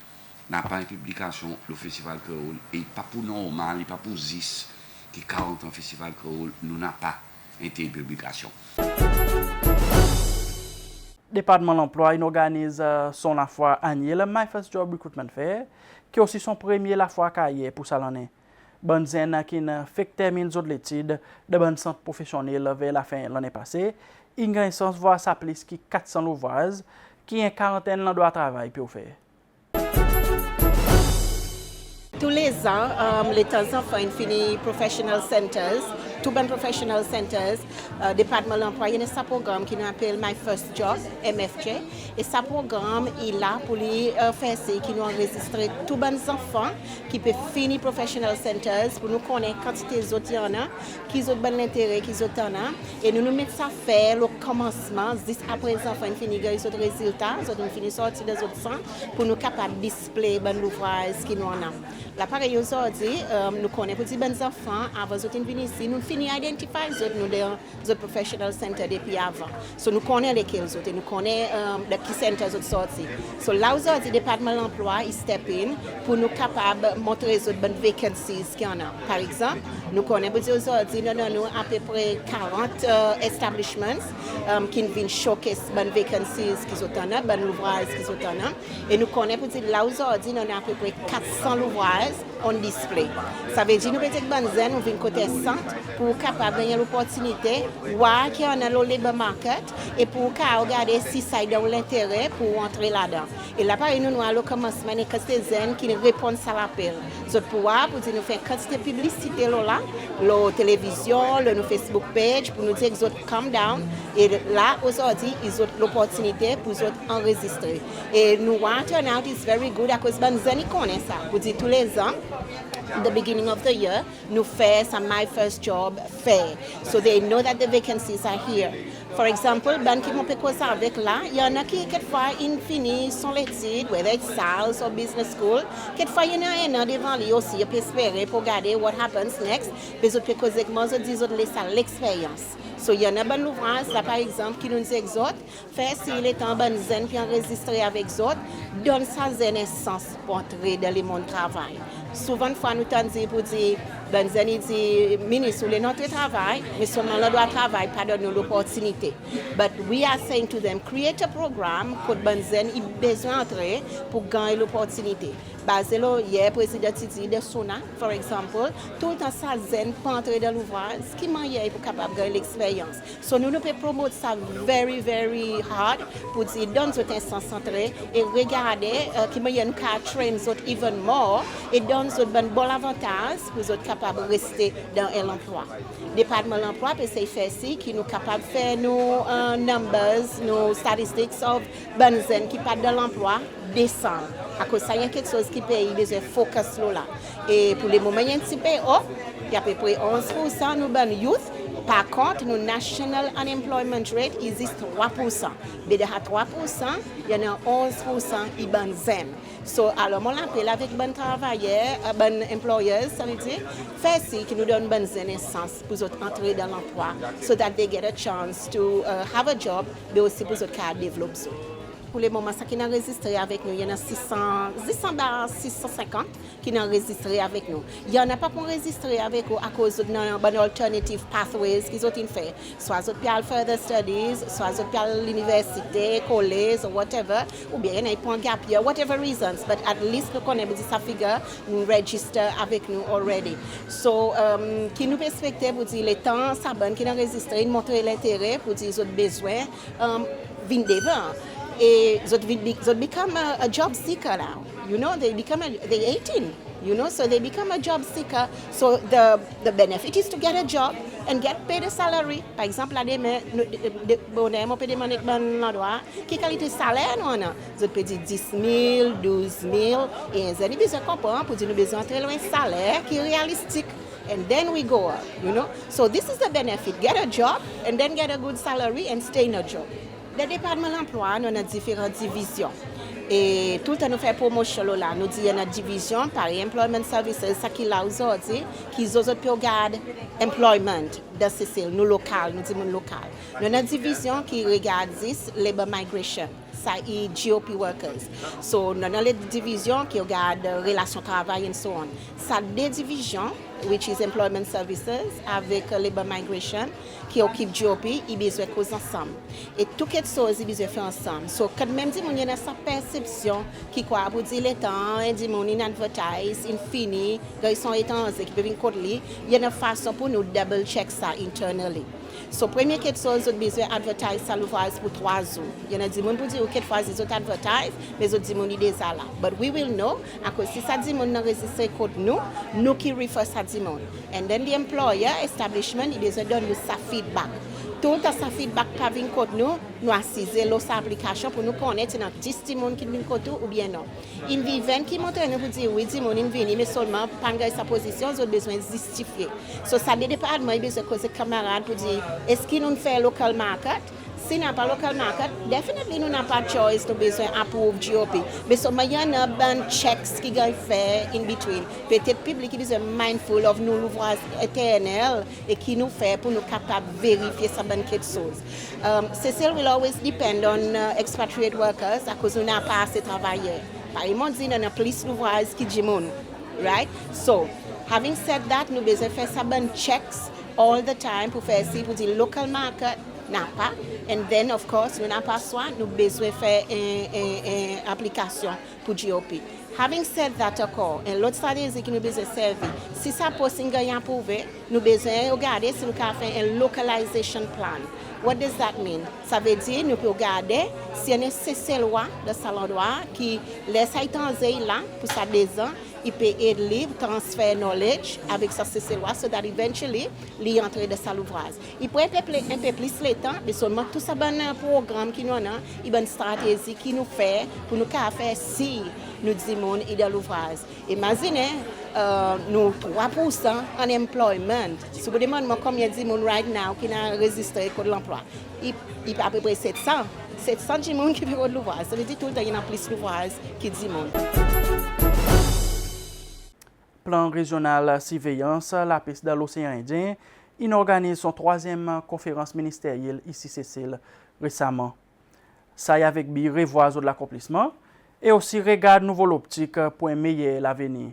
N'a pas une publication le Festival Créole, et pas pour normal, et pas pour 10, qui 40 ans Festival Créole, nous n'a pas été une publication.
Département de l'emploi, il organise son affaire annuelle My First Job Recruitment Fair, qui est aussi son premier affaire carrière pour ça l'année. Bonne zen qui fait terminer l'étude de bonne centre professionnel vers la fin de l'année passée. Il a une chance de voir sa place qui 400 ouvrages, qui est une quarantaine de travail pour faire.
Tous les ans, les enfants finissent professional centers, tout bon professional centers, département de l'emploi, il y a un programme qui nous appelle My First Job, MFJ, et ce programme est là pour les faire qui nous enregistrent tous les enfants qui peuvent finir professional centers pour nous connaître quantité d'autres qui ont bon intérêt, qui ont et nous mettons ça faire le commencement, juste après les enfants finissent les autres résultats, ils ont fini sortir des autres centres pour nous capables de display l'ouvrage qui nous en a. La pareille aujourd'hui, nous connaissons pour les enfants, avant de venir ici, nous finissons d'identifier les professional centers depuis avant. So, nous connaissons lesquels autres, nous connaissons qui centers sont sortis. So, là aujourd'hui, le département de l'emploi, il step in pour nous capables de montrer les bonnes vacancies qu'il y en a. Par exemple, nous connaissons aujourd'hui, nous avons à peu près 40 establishments qui viennent showcase les bonnes vacancies qu'ils ont en a, bonnes ouvrages qu'ils ont en a. Et nous connaissons là aujourd'hui, nous avons à peu près 400 ouvrages on display. Ça veut dire que nous avons nous venons côté centre pour capable gagner l'opportunité voir qu'il y a le labor market et pour regarder si ça a de l'intérêt pour entrer là-dedans. Et là pareil nous avons le commencement des quantité qui répondent à l'appel. C'est pour dire nous faire quantité de publicité là, la télévision, le Facebook page pour nous dire qu'ils ont calm down et là aujourd'hui ils ont l'opportunité pour enregistrer. Et nous turn out is very good à cause de nous connaissent ça. Pour dire tous les ans, the beginning of the year, nous faisons some My First Job fair. So they know that the vacancies are here. For example, ben qui m'ont causer avec là, il y en a qui quelquefois ils finissent son étude, whether it's sales or business school. Quelquefois il y en a un devant lui aussi, il peut espérer pour regarder what happens next. Mais autres causer avec moi, je dis laisser l'expérience. So, il y en a un ouvrage, là, par exemple, qui nous dit que autres, faire s'il est en bonne zen, puis enregistrer avec autres, donne sa naissance pour entrer dans le monde du travail. Souvent, une fois, nous disons pour dire, ben zen, il dit, ministre, ou notre travail, mais seulement le droit de travail, pas donner l'opportunité. But we are saying to them, create a program pour ben zen, il a besoin d'entrer pour gagner l'opportunité. Basé là, hier, président Titi de Sona, par exemple, tout le temps, ça zen pour entrer dans l'ouvrage, ce qui m'a dit pour capable de gagner l'expérience. So, nous pouvons promouvoir ça very, very hard pour dire, dans cette instance centrée et regarder qui m'a dit qu'à train even more et donne ce bon avantage pour être capable de rester dans l'emploi. Le département de l'emploi peut faire ci qui nous capable de faire nos numbers, nos statistics of bonnes zen qui partent dans l'emploi descendre. À cause ça, il y a quelque chose qui paye des focus là. Et pour les moments, il y a un petit peu haut, il y a à peu près 11% nous bonnes youth. Par contre, notre national unemployment rate existe 3%. Mais de 3%, il y en a 11% qui sont zen. So, alors, on l'appelle avec bon travailleurs, bon employers, ça veut dire, faire ci qui nous donne bonne naissance pour entrer dans l'emploi, so that they get a chance to have a job, mais aussi pour développer ça. pour le moment, ça qui est enregistré avec nous, il y en a 650 qui sont enregistrés avec nous. Il n'y en a pas pour enregistrer avec nous à cause de nos alternative pathways qu'ils ont fait. Soit ils ont further studies, soit ils ont l'université, collège, ou whatever, ou bien il y en a pour un gap year, whatever reasons, but at least nous connaissons sa figure, nous register avec nous already. So, qui nous perspective pour dire les temps, ça bonne qui est enregistré, montrer l'intérêt pour dire les besoins, vin devant. They become a job seeker now. You know, they're 18. You know, so they become a job seeker. So the benefit is to get a job and get paid a salary. Par exemple, là, on peut demander quelle qualité de salaire nous avons. Vous pouvez dire 10 000, 12 000. Et vous avez besoin de comprendre pour dire nous besoin de un salaire qui est réalistique. And then we go up, you know. So this is the benefit. Get a job and then get a good salary and stay in a job. Le département de l'emploi, nous avons différentes divisions. Et tout le temps, nous faisons promotion là. Nous disons qu'il y a une division par Employment Services, ça qui est là aujourd'hui, qui est aujourd'hui pour garder employment de Cécile, nous local, nous disons local. Nous avons une division qui regarde labor migration. Ça est GOP workers. So, nous avons une division qui regarde relations travail et so on. Ça a deux divisions, which is Employment Services, avec Labor Migration, qui occupe GOP, ils besoin de causer ensemble. Et toutes les choses, ils besoin de faire ensemble. So, quand même, il y a sa perception qui quoi, pour dire les temps, ils advertise, infini, ils sont étendus, qui peuvent venir il y a une façon pour nous double check ça internally. So, première quelque chose, ils besoin d'advertise ça l'ouvrage pour 3 jours. Il y en a des gens pour dire quelque fois ils ont advertise, mais ils ont dit ils déjà là. But we will know, à cause si ça dit mon enregistré code nous qui refer ça dit mon. And then the employer establishment, il besoin donner sa feedback. Tout sa feedback par vin code nous assiser l'autre application pour nous connaître dans 10 timon qui vient code ou bien non. In vivant qui montre nous pour dire oui timon in vini mais seulement pendant sa position, ils ont besoin de justifier. So ça le département il besoin cause camarade pour dire est-ce qu'il nous fait local market? Si nous n'avons pas local market, definitely nous n'avons pas de choice, nous avons besoin d'approve GOP. Mais il y a un checks qui ont fait in between. Peut-être le public est mindful of nous l'ouvrage éternel et qui nous fait pour nous capables de vérifier ça bonne quelque chose. Cécile will always depend on expatriate workers à cause nous n'avons pas assez travaillé. Par exemple, nous avons plus l'ouvrage qui dit mon, right? So, having said that, nous avons besoin de faire ça bonne checks all the time pour faire ci pour dire local market. N'a pas. And then, of course, nous n'avons pas soin, nous avons besoin de faire une application pour GOP. Having said that, encore, et l'autre stratégie que nous avons besoin de servir, si ça peut être approuvé, nous avons besoin de regarder si nous pouvons faire un localization plan. What does that mean? Ça veut dire que nous pouvons regarder si il y a une loi de salon droit qui laisse étendre là pour ça 2 ans. Il peut aider transfert knowledge avec sa loi, so that eventually, il entre de sa l'ouvrage. Il peut un peu plus le temps, mais seulement tout ça bon programme qui nous a, il y a une stratégie qui nous fait pour nous faire si nous disons il y a l'ouvrage. Imaginez, nous 3% en employment. Si vous demandez combien de gens right now qui ont registré pour l'emploi, il y a à peu près 700 gens qui peuvent l'ouvrage. Ça veut dire tout le temps il y a plus l'ouvrage qui dit
Plan régional surveillance, la piste de l'océan Indien, il organise son 3e conférence ministérielle ici Cécile récemment. Ça y avec bi revoir de l'accomplissement et aussi regarde nouveau l'optique pour un meilleur l'avenir.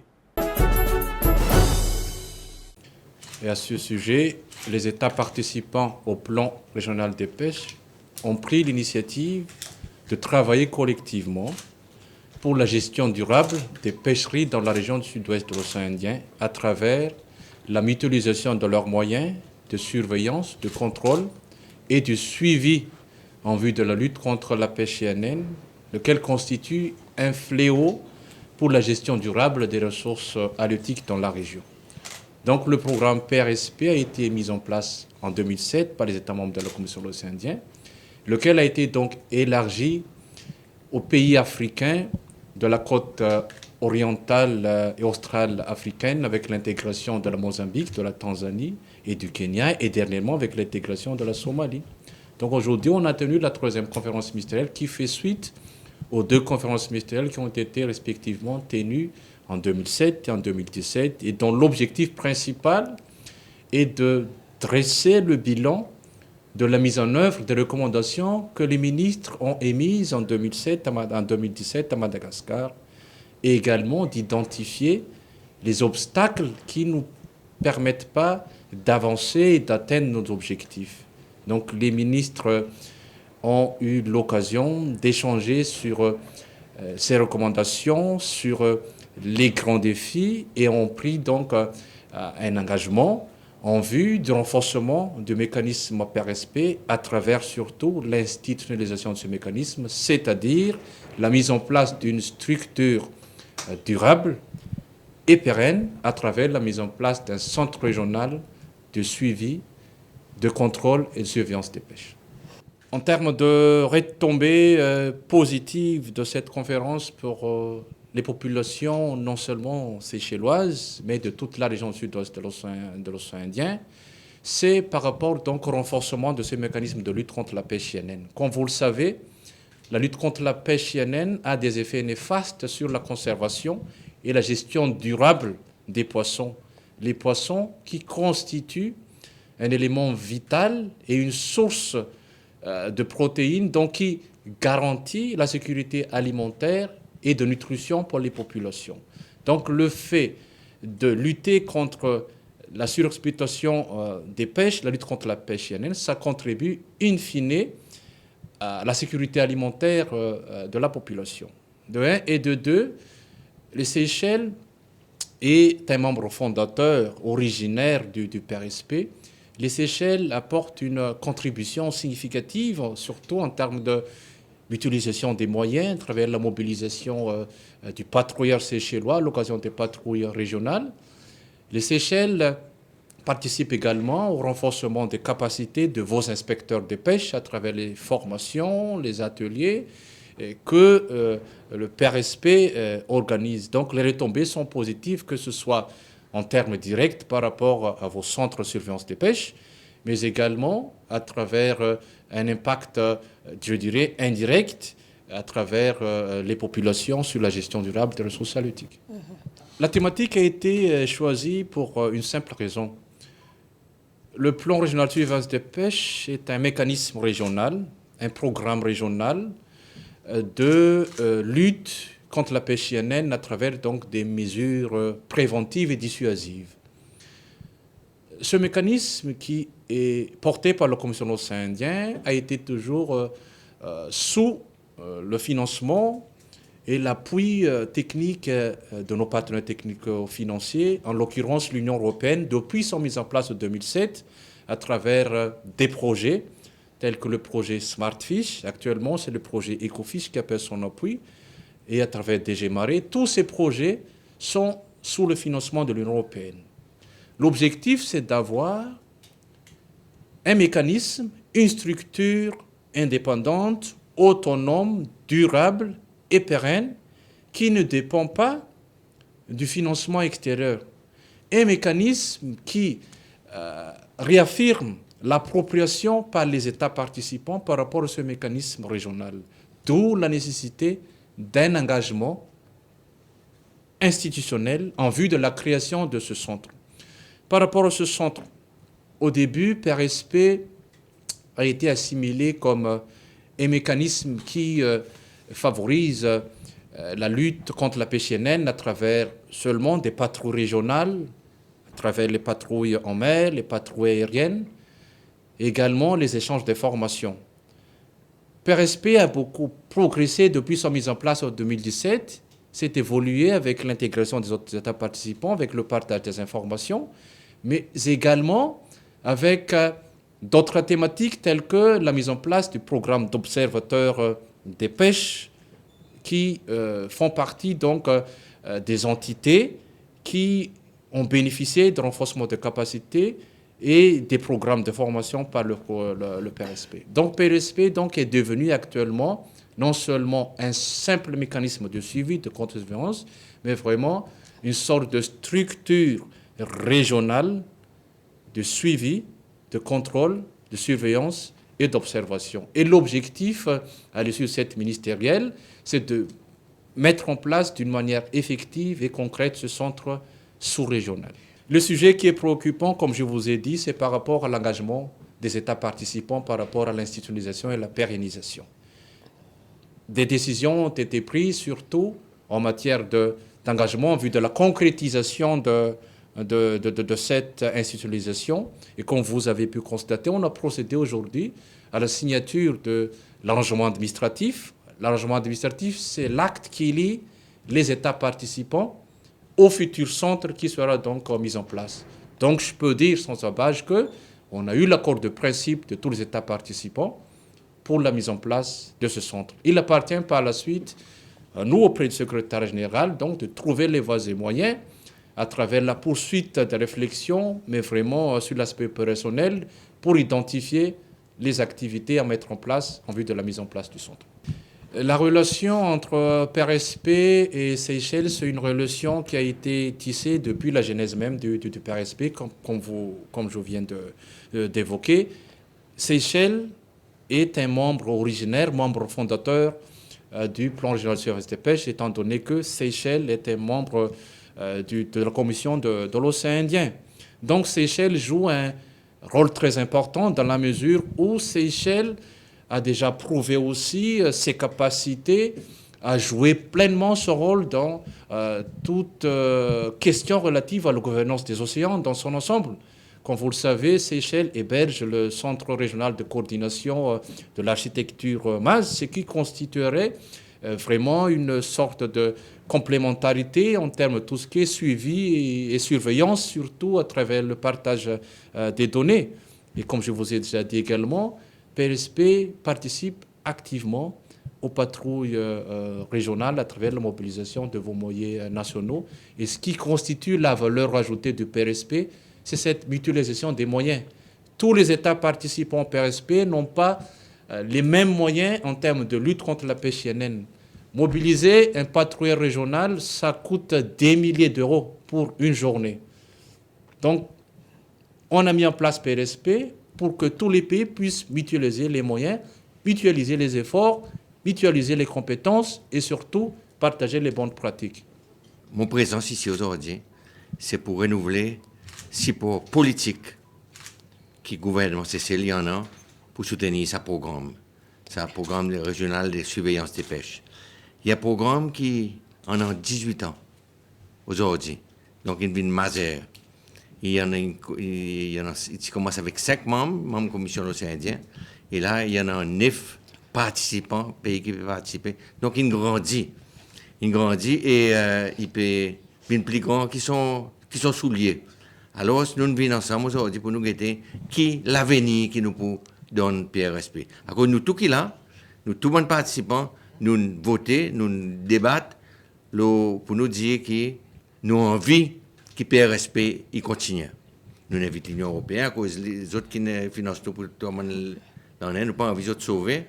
Et à ce sujet, les États participants au plan régional des pêches ont pris l'initiative de travailler collectivement pour la gestion durable des pêcheries dans la région du sud-ouest de l'océan Indien à travers la mutualisation de leurs moyens de surveillance, de contrôle et de suivi en vue de la lutte contre la pêche INN, lequel constitue un fléau pour la gestion durable des ressources halieutiques dans la région. Donc le programme PRSP a été mis en place en 2007 par les États membres de la Commission de l'océan Indien, lequel a été donc élargi aux pays africains de la côte orientale et australe africaine avec l'intégration de la Mozambique, de la Tanzanie et du Kenya et dernièrement avec l'intégration de la Somalie. Donc aujourd'hui, on a tenu la 3e conférence ministérielle qui fait suite aux 2 conférences ministérielles qui ont été respectivement tenues en 2007 et en 2017 et dont l'objectif principal est de dresser le bilan de la mise en œuvre des recommandations que les ministres ont émises en 2017 à Madagascar, et également d'identifier les obstacles qui ne nous permettent pas d'avancer et d'atteindre nos objectifs. Donc les ministres ont eu l'occasion d'échanger sur ces recommandations, sur les grands défis, et ont pris donc un engagement en vue du renforcement du mécanisme PRSP à travers surtout l'institutionnalisation de ce mécanisme, c'est-à-dire la mise en place d'une structure durable et pérenne à travers la mise en place d'un centre régional de suivi, de contrôle et de surveillance des pêches. En termes de retombées positives de cette conférence pour les populations non seulement séchelloises, mais de toute la région sud-ouest de l'océan Indien, c'est par rapport donc au renforcement de ces mécanismes de lutte contre la pêche INN. Comme vous le savez, la lutte contre la pêche INN a des effets néfastes sur la conservation et la gestion durable des poissons. Les poissons qui constituent un élément vital et une source de protéines, donc qui garantit la sécurité alimentaire et de nutrition pour les populations. Donc le fait de lutter contre la surexploitation des pêches, la lutte contre la pêche INN, ça contribue in fine à la sécurité alimentaire de la population. De un, et de deux, les Seychelles est un membre fondateur originaire du PRSP. Les Seychelles apportent une contribution significative, surtout en termes d'utilisation des moyens, à travers la mobilisation du patrouilleur séchellois à l'occasion des patrouilles régionales. Les Seychelles participent également au renforcement des capacités de vos inspecteurs de pêche à travers les formations, les ateliers que le PRSP organise. Donc les retombées sont positives, que ce soit en termes directs par rapport à vos centres de surveillance des pêches, mais également à travers un impact, je dirais, indirect, à travers les populations sur la gestion durable des ressources halieutiques. La thématique a été choisie pour une simple raison. Le plan régional de surveillance des pêches est un mécanisme régional, un programme régional de lutte contre la pêche INN à travers donc des mesures préventives et dissuasives. Ce mécanisme qui est porté par la Commission de l'océan Indien a été toujours sous le financement et l'appui technique de nos partenaires technico-financiers, en l'occurrence l'Union européenne, depuis son mise en place en 2007, à travers des projets tels que le projet Smartfish. Actuellement, c'est le projet Ecofish qui appelle son appui, et à travers DG Marais. Tous ces projets sont sous le financement de l'Union européenne. L'objectif, c'est d'avoir un mécanisme, une structure indépendante, autonome, durable et pérenne, qui ne dépend pas du financement extérieur. Un mécanisme qui réaffirme l'appropriation par les États participants par rapport à ce mécanisme régional. D'où la nécessité d'un engagement institutionnel en vue de la création de ce centre. Par rapport à ce centre, au début, PRSP a été assimilé comme un mécanisme qui favorise la lutte contre la pêche INN à travers seulement des patrouilles régionales, à travers les patrouilles en mer, les patrouilles aériennes, et également les échanges d'informations. PRSP a beaucoup progressé depuis sa mise en place en 2017. C'est évolué avec l'intégration des autres États participants, avec le partage des informations, mais également avec d'autres thématiques telles que la mise en place du programme d'observateurs des pêches qui font partie donc des entités qui ont bénéficié de renforcement de capacités et des programmes de formation par le PRSP. Donc PRSP donc, est devenu actuellement non seulement un simple mécanisme de suivi, de contre-surveillance, mais vraiment une sorte de structure régionale de suivi, de contrôle, de surveillance et d'observation. Et l'objectif, à l'issue de cette ministérielle, c'est de mettre en place d'une manière effective et concrète ce centre sous-régional. Le sujet qui est préoccupant, comme je vous ai dit, c'est par rapport à l'engagement des États participants par rapport à l'institutionnalisation et la pérennisation. Des décisions ont été prises surtout en matière d'engagement en vue de la concrétisation de cette institutionnalisation. Et comme vous avez pu constater, on a procédé aujourd'hui à la signature de l'arrangement administratif. L'arrangement administratif, c'est l'acte qui lie les États participants au futur centre qui sera donc mis en place. Donc je peux dire sans embâche qu'on a eu l'accord de principe de tous les États participants pour la mise en place de ce centre. Il appartient par la suite à nous, auprès du secrétaire général, donc de trouver les voies et moyens à travers la poursuite des réflexions, mais vraiment sur l'aspect opérationnel, pour identifier les activités à mettre en place en vue de la mise en place du centre. La relation entre PRSP et Seychelles, c'est une relation qui a été tissée depuis la genèse même du PRSP, comme je viens d'évoquer. Seychelles est un membre originaire, membre fondateur du plan régional de surveillance des pêches, étant donné que Seychelles était membre de la commission de l'océan Indien. Donc Seychelles joue un rôle très important dans la mesure où Seychelles a déjà prouvé aussi ses capacités à jouer pleinement ce rôle dans toute question relative à la gouvernance des océans dans son ensemble. Comme vous le savez, Seychelles héberge le Centre régional de coordination de l'architecture MAS, ce qui constituerait vraiment une sorte de complémentarité en termes de tout ce qui est suivi et surveillance, surtout à travers le partage des données. Et comme je vous ai déjà dit également, PRSP participe activement aux patrouilles régionales à travers la mobilisation de vos moyens nationaux. Et ce qui constitue la valeur ajoutée du PRSP, c'est cette mutualisation des moyens. Tous les États participants au PRSP n'ont pas les mêmes moyens en termes de lutte contre la pêche INN. Mobiliser un patrouilleur régional, ça coûte des milliers d'euros pour une journée. Donc, on a mis en place PRSP pour que tous les pays puissent mutualiser les moyens, mutualiser les efforts, mutualiser les compétences et surtout partager les bonnes pratiques.
Mon présence ici aujourd'hui, c'est pour renouveler support politique qui le gouvernement Seychelles en a pour soutenir ce programme régional de surveillance des pêches. Il y a un programme qui en a 18 ans aujourd'hui, donc il vient majeur. Il commence avec 5 membres de la Commission de l'océan Indien, et là il y en a 9 participants, pays qui peuvent participer. Donc il grandit et il peut être plus grand qui sont souliés. Alors, nous venons ensemble aujourd'hui pour nous guetter qui l'avenir qui nous peut donner PRSP. Alors, nous tous qui là, nous tous les participants, nous votons, nous débattons pour nous dire que nous avons envie que PRSP y continue. Nous invitons l'Union européenne à cause des autres qui ne financent tout pour tout le monde. Nous n'avons pas envie de sauver,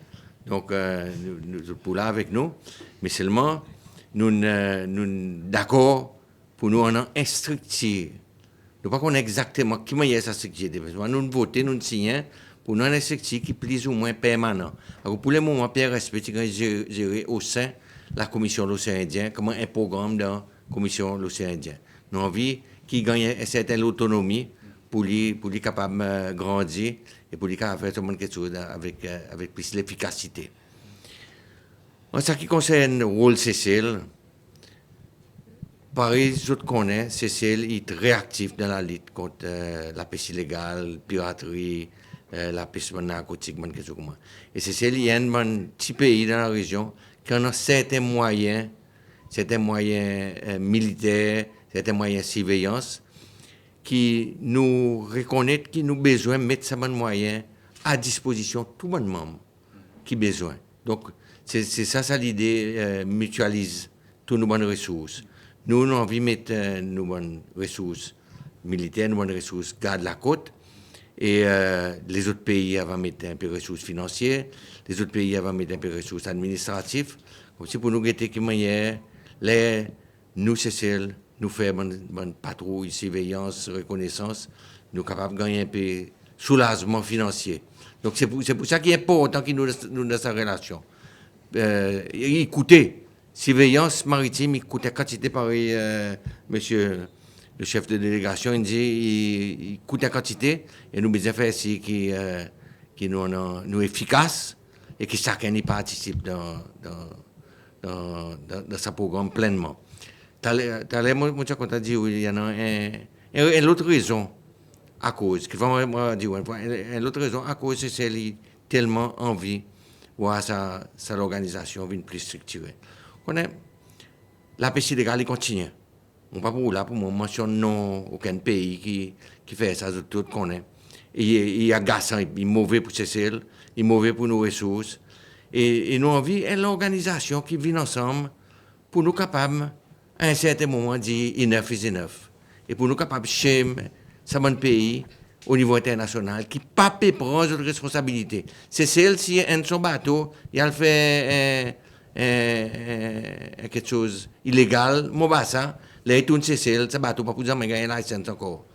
donc nous pour là avec nous, mais seulement nous d'accord pour nous en instructer. Nous ne savons pas exactement qui est cette structure. Nous votons, nous signons pour nous une structure qui est plus ou moins permanente. Alors pour le moment, PRSP est géré au sein de la Commission de l'océan Indien comme un programme de la Commission de l'océan Indien. Nous avons envie qu'il gagne une certaine autonomie pour lui capable de grandir et pour lui capable de faire quelque chose avec plus d'efficacité. En ce qui concerne le rôle Seychelles, pareil, je connais, Seychelles est réactif dans la lutte contre la pêche illégale, la piraterie, la pêche narcotique, quelque chose comme ça. Et Seychelles est un petit pays dans la région qui a certains moyens militaires, certains moyens de surveillance, qui nous reconnaissent qu'il nous besoin de mettre ces moyens à disposition de tout le monde qui a besoin. Donc, c'est ça l'idée, mutualise toutes nos bonnes ressources. Nous avons envie de mettre nos bonnes ressources militaires, nos bonnes ressources garde la côte, et les autres pays vont mettre un peu de ressources financières, les autres pays vont mettre un peu de ressources administratives, aussi pour nous guetter qui manière, nous, Seychelles, nous faire une patrouille, surveillance, reconnaissance, nous sommes capables de gagner un peu de soulagement financier. Donc c'est pour ça qu'il est important que nous dans cette relation. Écoutez, surveillance maritime, écoutez, quantité pareil, monsieur le chef de délégation, il dit il coûte en quantité et nous besoin faire ici qui nous efficace et que chacun y participe dans ce programme pleinement. Moi, je dit il y en a une autre raison à cause, qui va moi dire une autre raison à cause, c'est celle tellement envie voir sa l'organisation une plus structurée. La pêche illégale continue. On pas pour là pour moi mentionne non aucun pays qui fait ça tout connaît. Il est agaçant, il est mauvais pour cesser, il est mauvais pour nos ressources. Et nous envie une organisation qui vit ensemble pour nous capables à un certain moment de dire enough is enough. Et pour nous capables de changer ce pays au niveau international qui pas peut prendre de responsabilité. C'est celle si un son bateau, il a fait quelque chose illégal, Mobassa, là tout c'est celle, ce bateau pas pour jamais gagner la licence encore.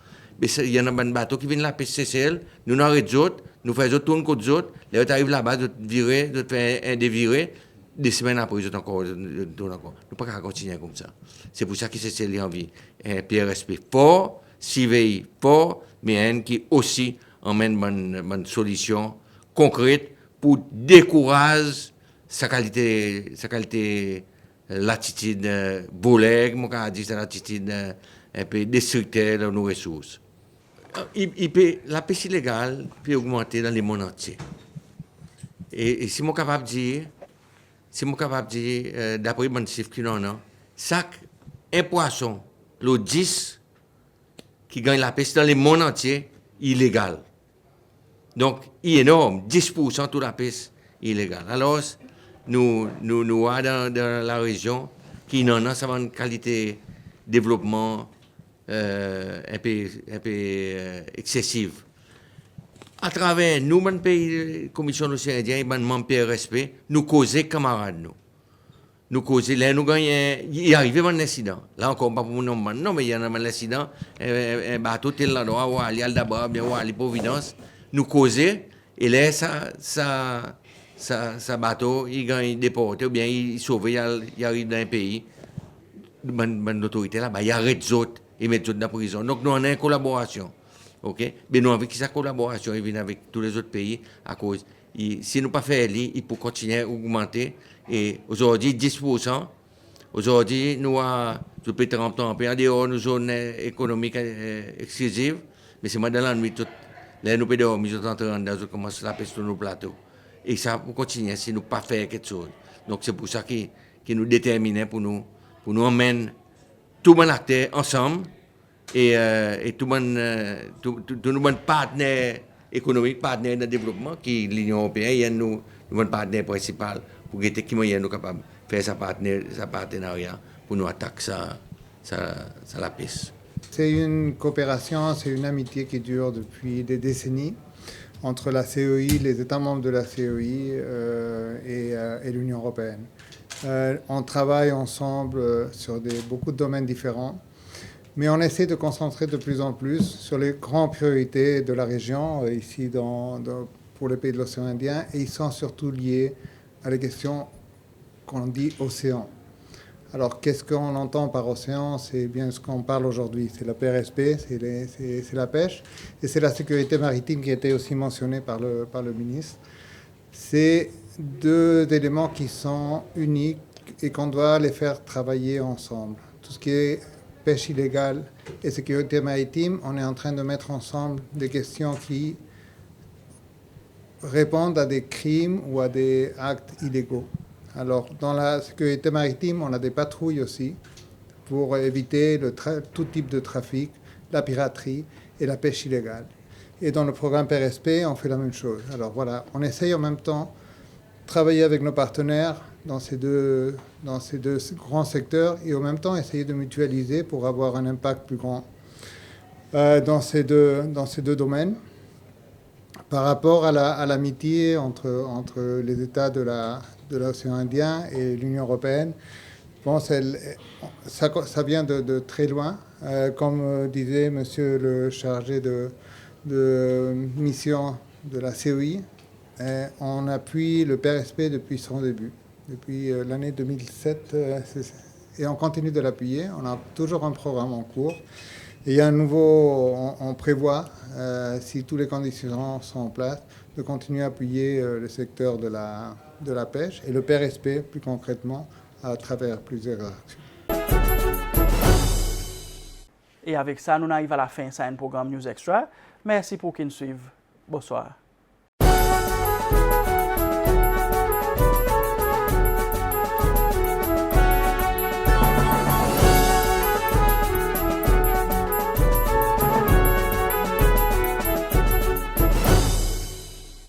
Mais il y a un bateau qui vient la pêche c'est celle, nous n'arrêtons les autres, nous faisons tourner contre les autres, là tu arrives là-bas, de virer, de faire un dévirer. Des semaines après, ils ont encore. Nous ne pouvons pas continuer comme ça. C'est pour ça que c'est l'envie. Un PRSP fort, CVI fort, mais un qui aussi emmène une solution concrète pour décourager sa qualité l'attitude volée, mon cas dit, l'attitude un peu destructeur de nos ressources. La pêche illégale peut augmenter dans le monde entier. Et si je suis capable de dire, d'après les chiffres qu'il en a, un poisson, le 10 qui gagne la pêche dans le monde entier, illégal. Donc, il est énorme, 10% de toute la pêche illégale. Alors, nous avons dans la région qui en a une qualité de développement un peu excessive. À travers nous, le pays, Commission océan Indien, et le PRSP, nous causons camarades. Nous causons, là, nous gagnons, il est arrivé un incident. Là encore, pas pour nous, non, mais il y a un incident, un bateau tel là, ou aller d'abord, bien, ou aller Providence. Nous causons, et là, ça bateau, il gagne déporté, ou bien il sauve, il arrive dans un pays, l'autorité là, il arrête les autres, il met les autres dans la prison. Donc, nous, on a une collaboration. Okay? Mais nous avons que sa collaboration vient avec tous les autres pays à cause. Si nous ne pas faire il peut continuer à augmenter. Et aujourd'hui, 10%. Aujourd'hui, nous avons, je peux te remplir en dehors de nos zones économiques exclusives. Mais c'est moi dans la nuit, là, nous pouvons dormir, nous entrer commencer à pêcher sur nos plateaux. Et ça peut continuer si nous ne pas faire quelque chose. Donc c'est pour ça que nous déterminons pour nous emmener tout le monde acteur ensemble. Et tout le monde partenaire économique, partenaire de développement, qui est l'Union européenne, nous sommes partenaire principal pour que nous sommes capables de faire sa partenariat pour nous attaquer la pêche.
C'est une coopération, c'est une amitié qui dure depuis des décennies entre la CEI, les États membres de la CEI et l'Union européenne. On travaille ensemble sur beaucoup de domaines différents. Mais on essaie de concentrer de plus en plus sur les grandes priorités de la région, ici pour les pays de l'océan Indien, et ils sont surtout liés à les questions qu'on dit océan. Alors, qu'est-ce qu'on entend par océan? C'est bien ce qu'on parle aujourd'hui. C'est la PRSP, c'est la pêche, et c'est la sécurité maritime qui a été aussi mentionnée par le ministre. C'est deux éléments qui sont uniques et qu'on doit les faire travailler ensemble. Tout ce qui est pêche illégale et sécurité maritime, on est en train de mettre ensemble des questions qui répondent à des crimes ou à des actes illégaux. Alors, dans la sécurité maritime, on a des patrouilles aussi pour éviter tout type de trafic, la piraterie et la pêche illégale. Et dans le programme PRSP, on fait la même chose. Alors voilà, on essaye en même temps de travailler avec nos partenaires dans ces deux grands secteurs et en même temps essayer de mutualiser pour avoir un impact plus grand dans ces deux domaines. Par rapport à l'amitié entre les États de l'océan Indien et l'Union européenne, je pense ça vient de très loin. Comme disait monsieur le chargé de mission de la CEI, on appuie le PRSP depuis son début. Depuis l'année 2007, et on continue de l'appuyer. On a toujours un programme en cours. Et on prévoit, si toutes les conditions sont en place, de continuer à appuyer le secteur de la pêche et le PRSP plus concrètement à travers plusieurs actions.
Et avec ça, nous arrivons à la fin de ce programme News Extra. Merci pour qu'ils nous suivent. Bonsoir.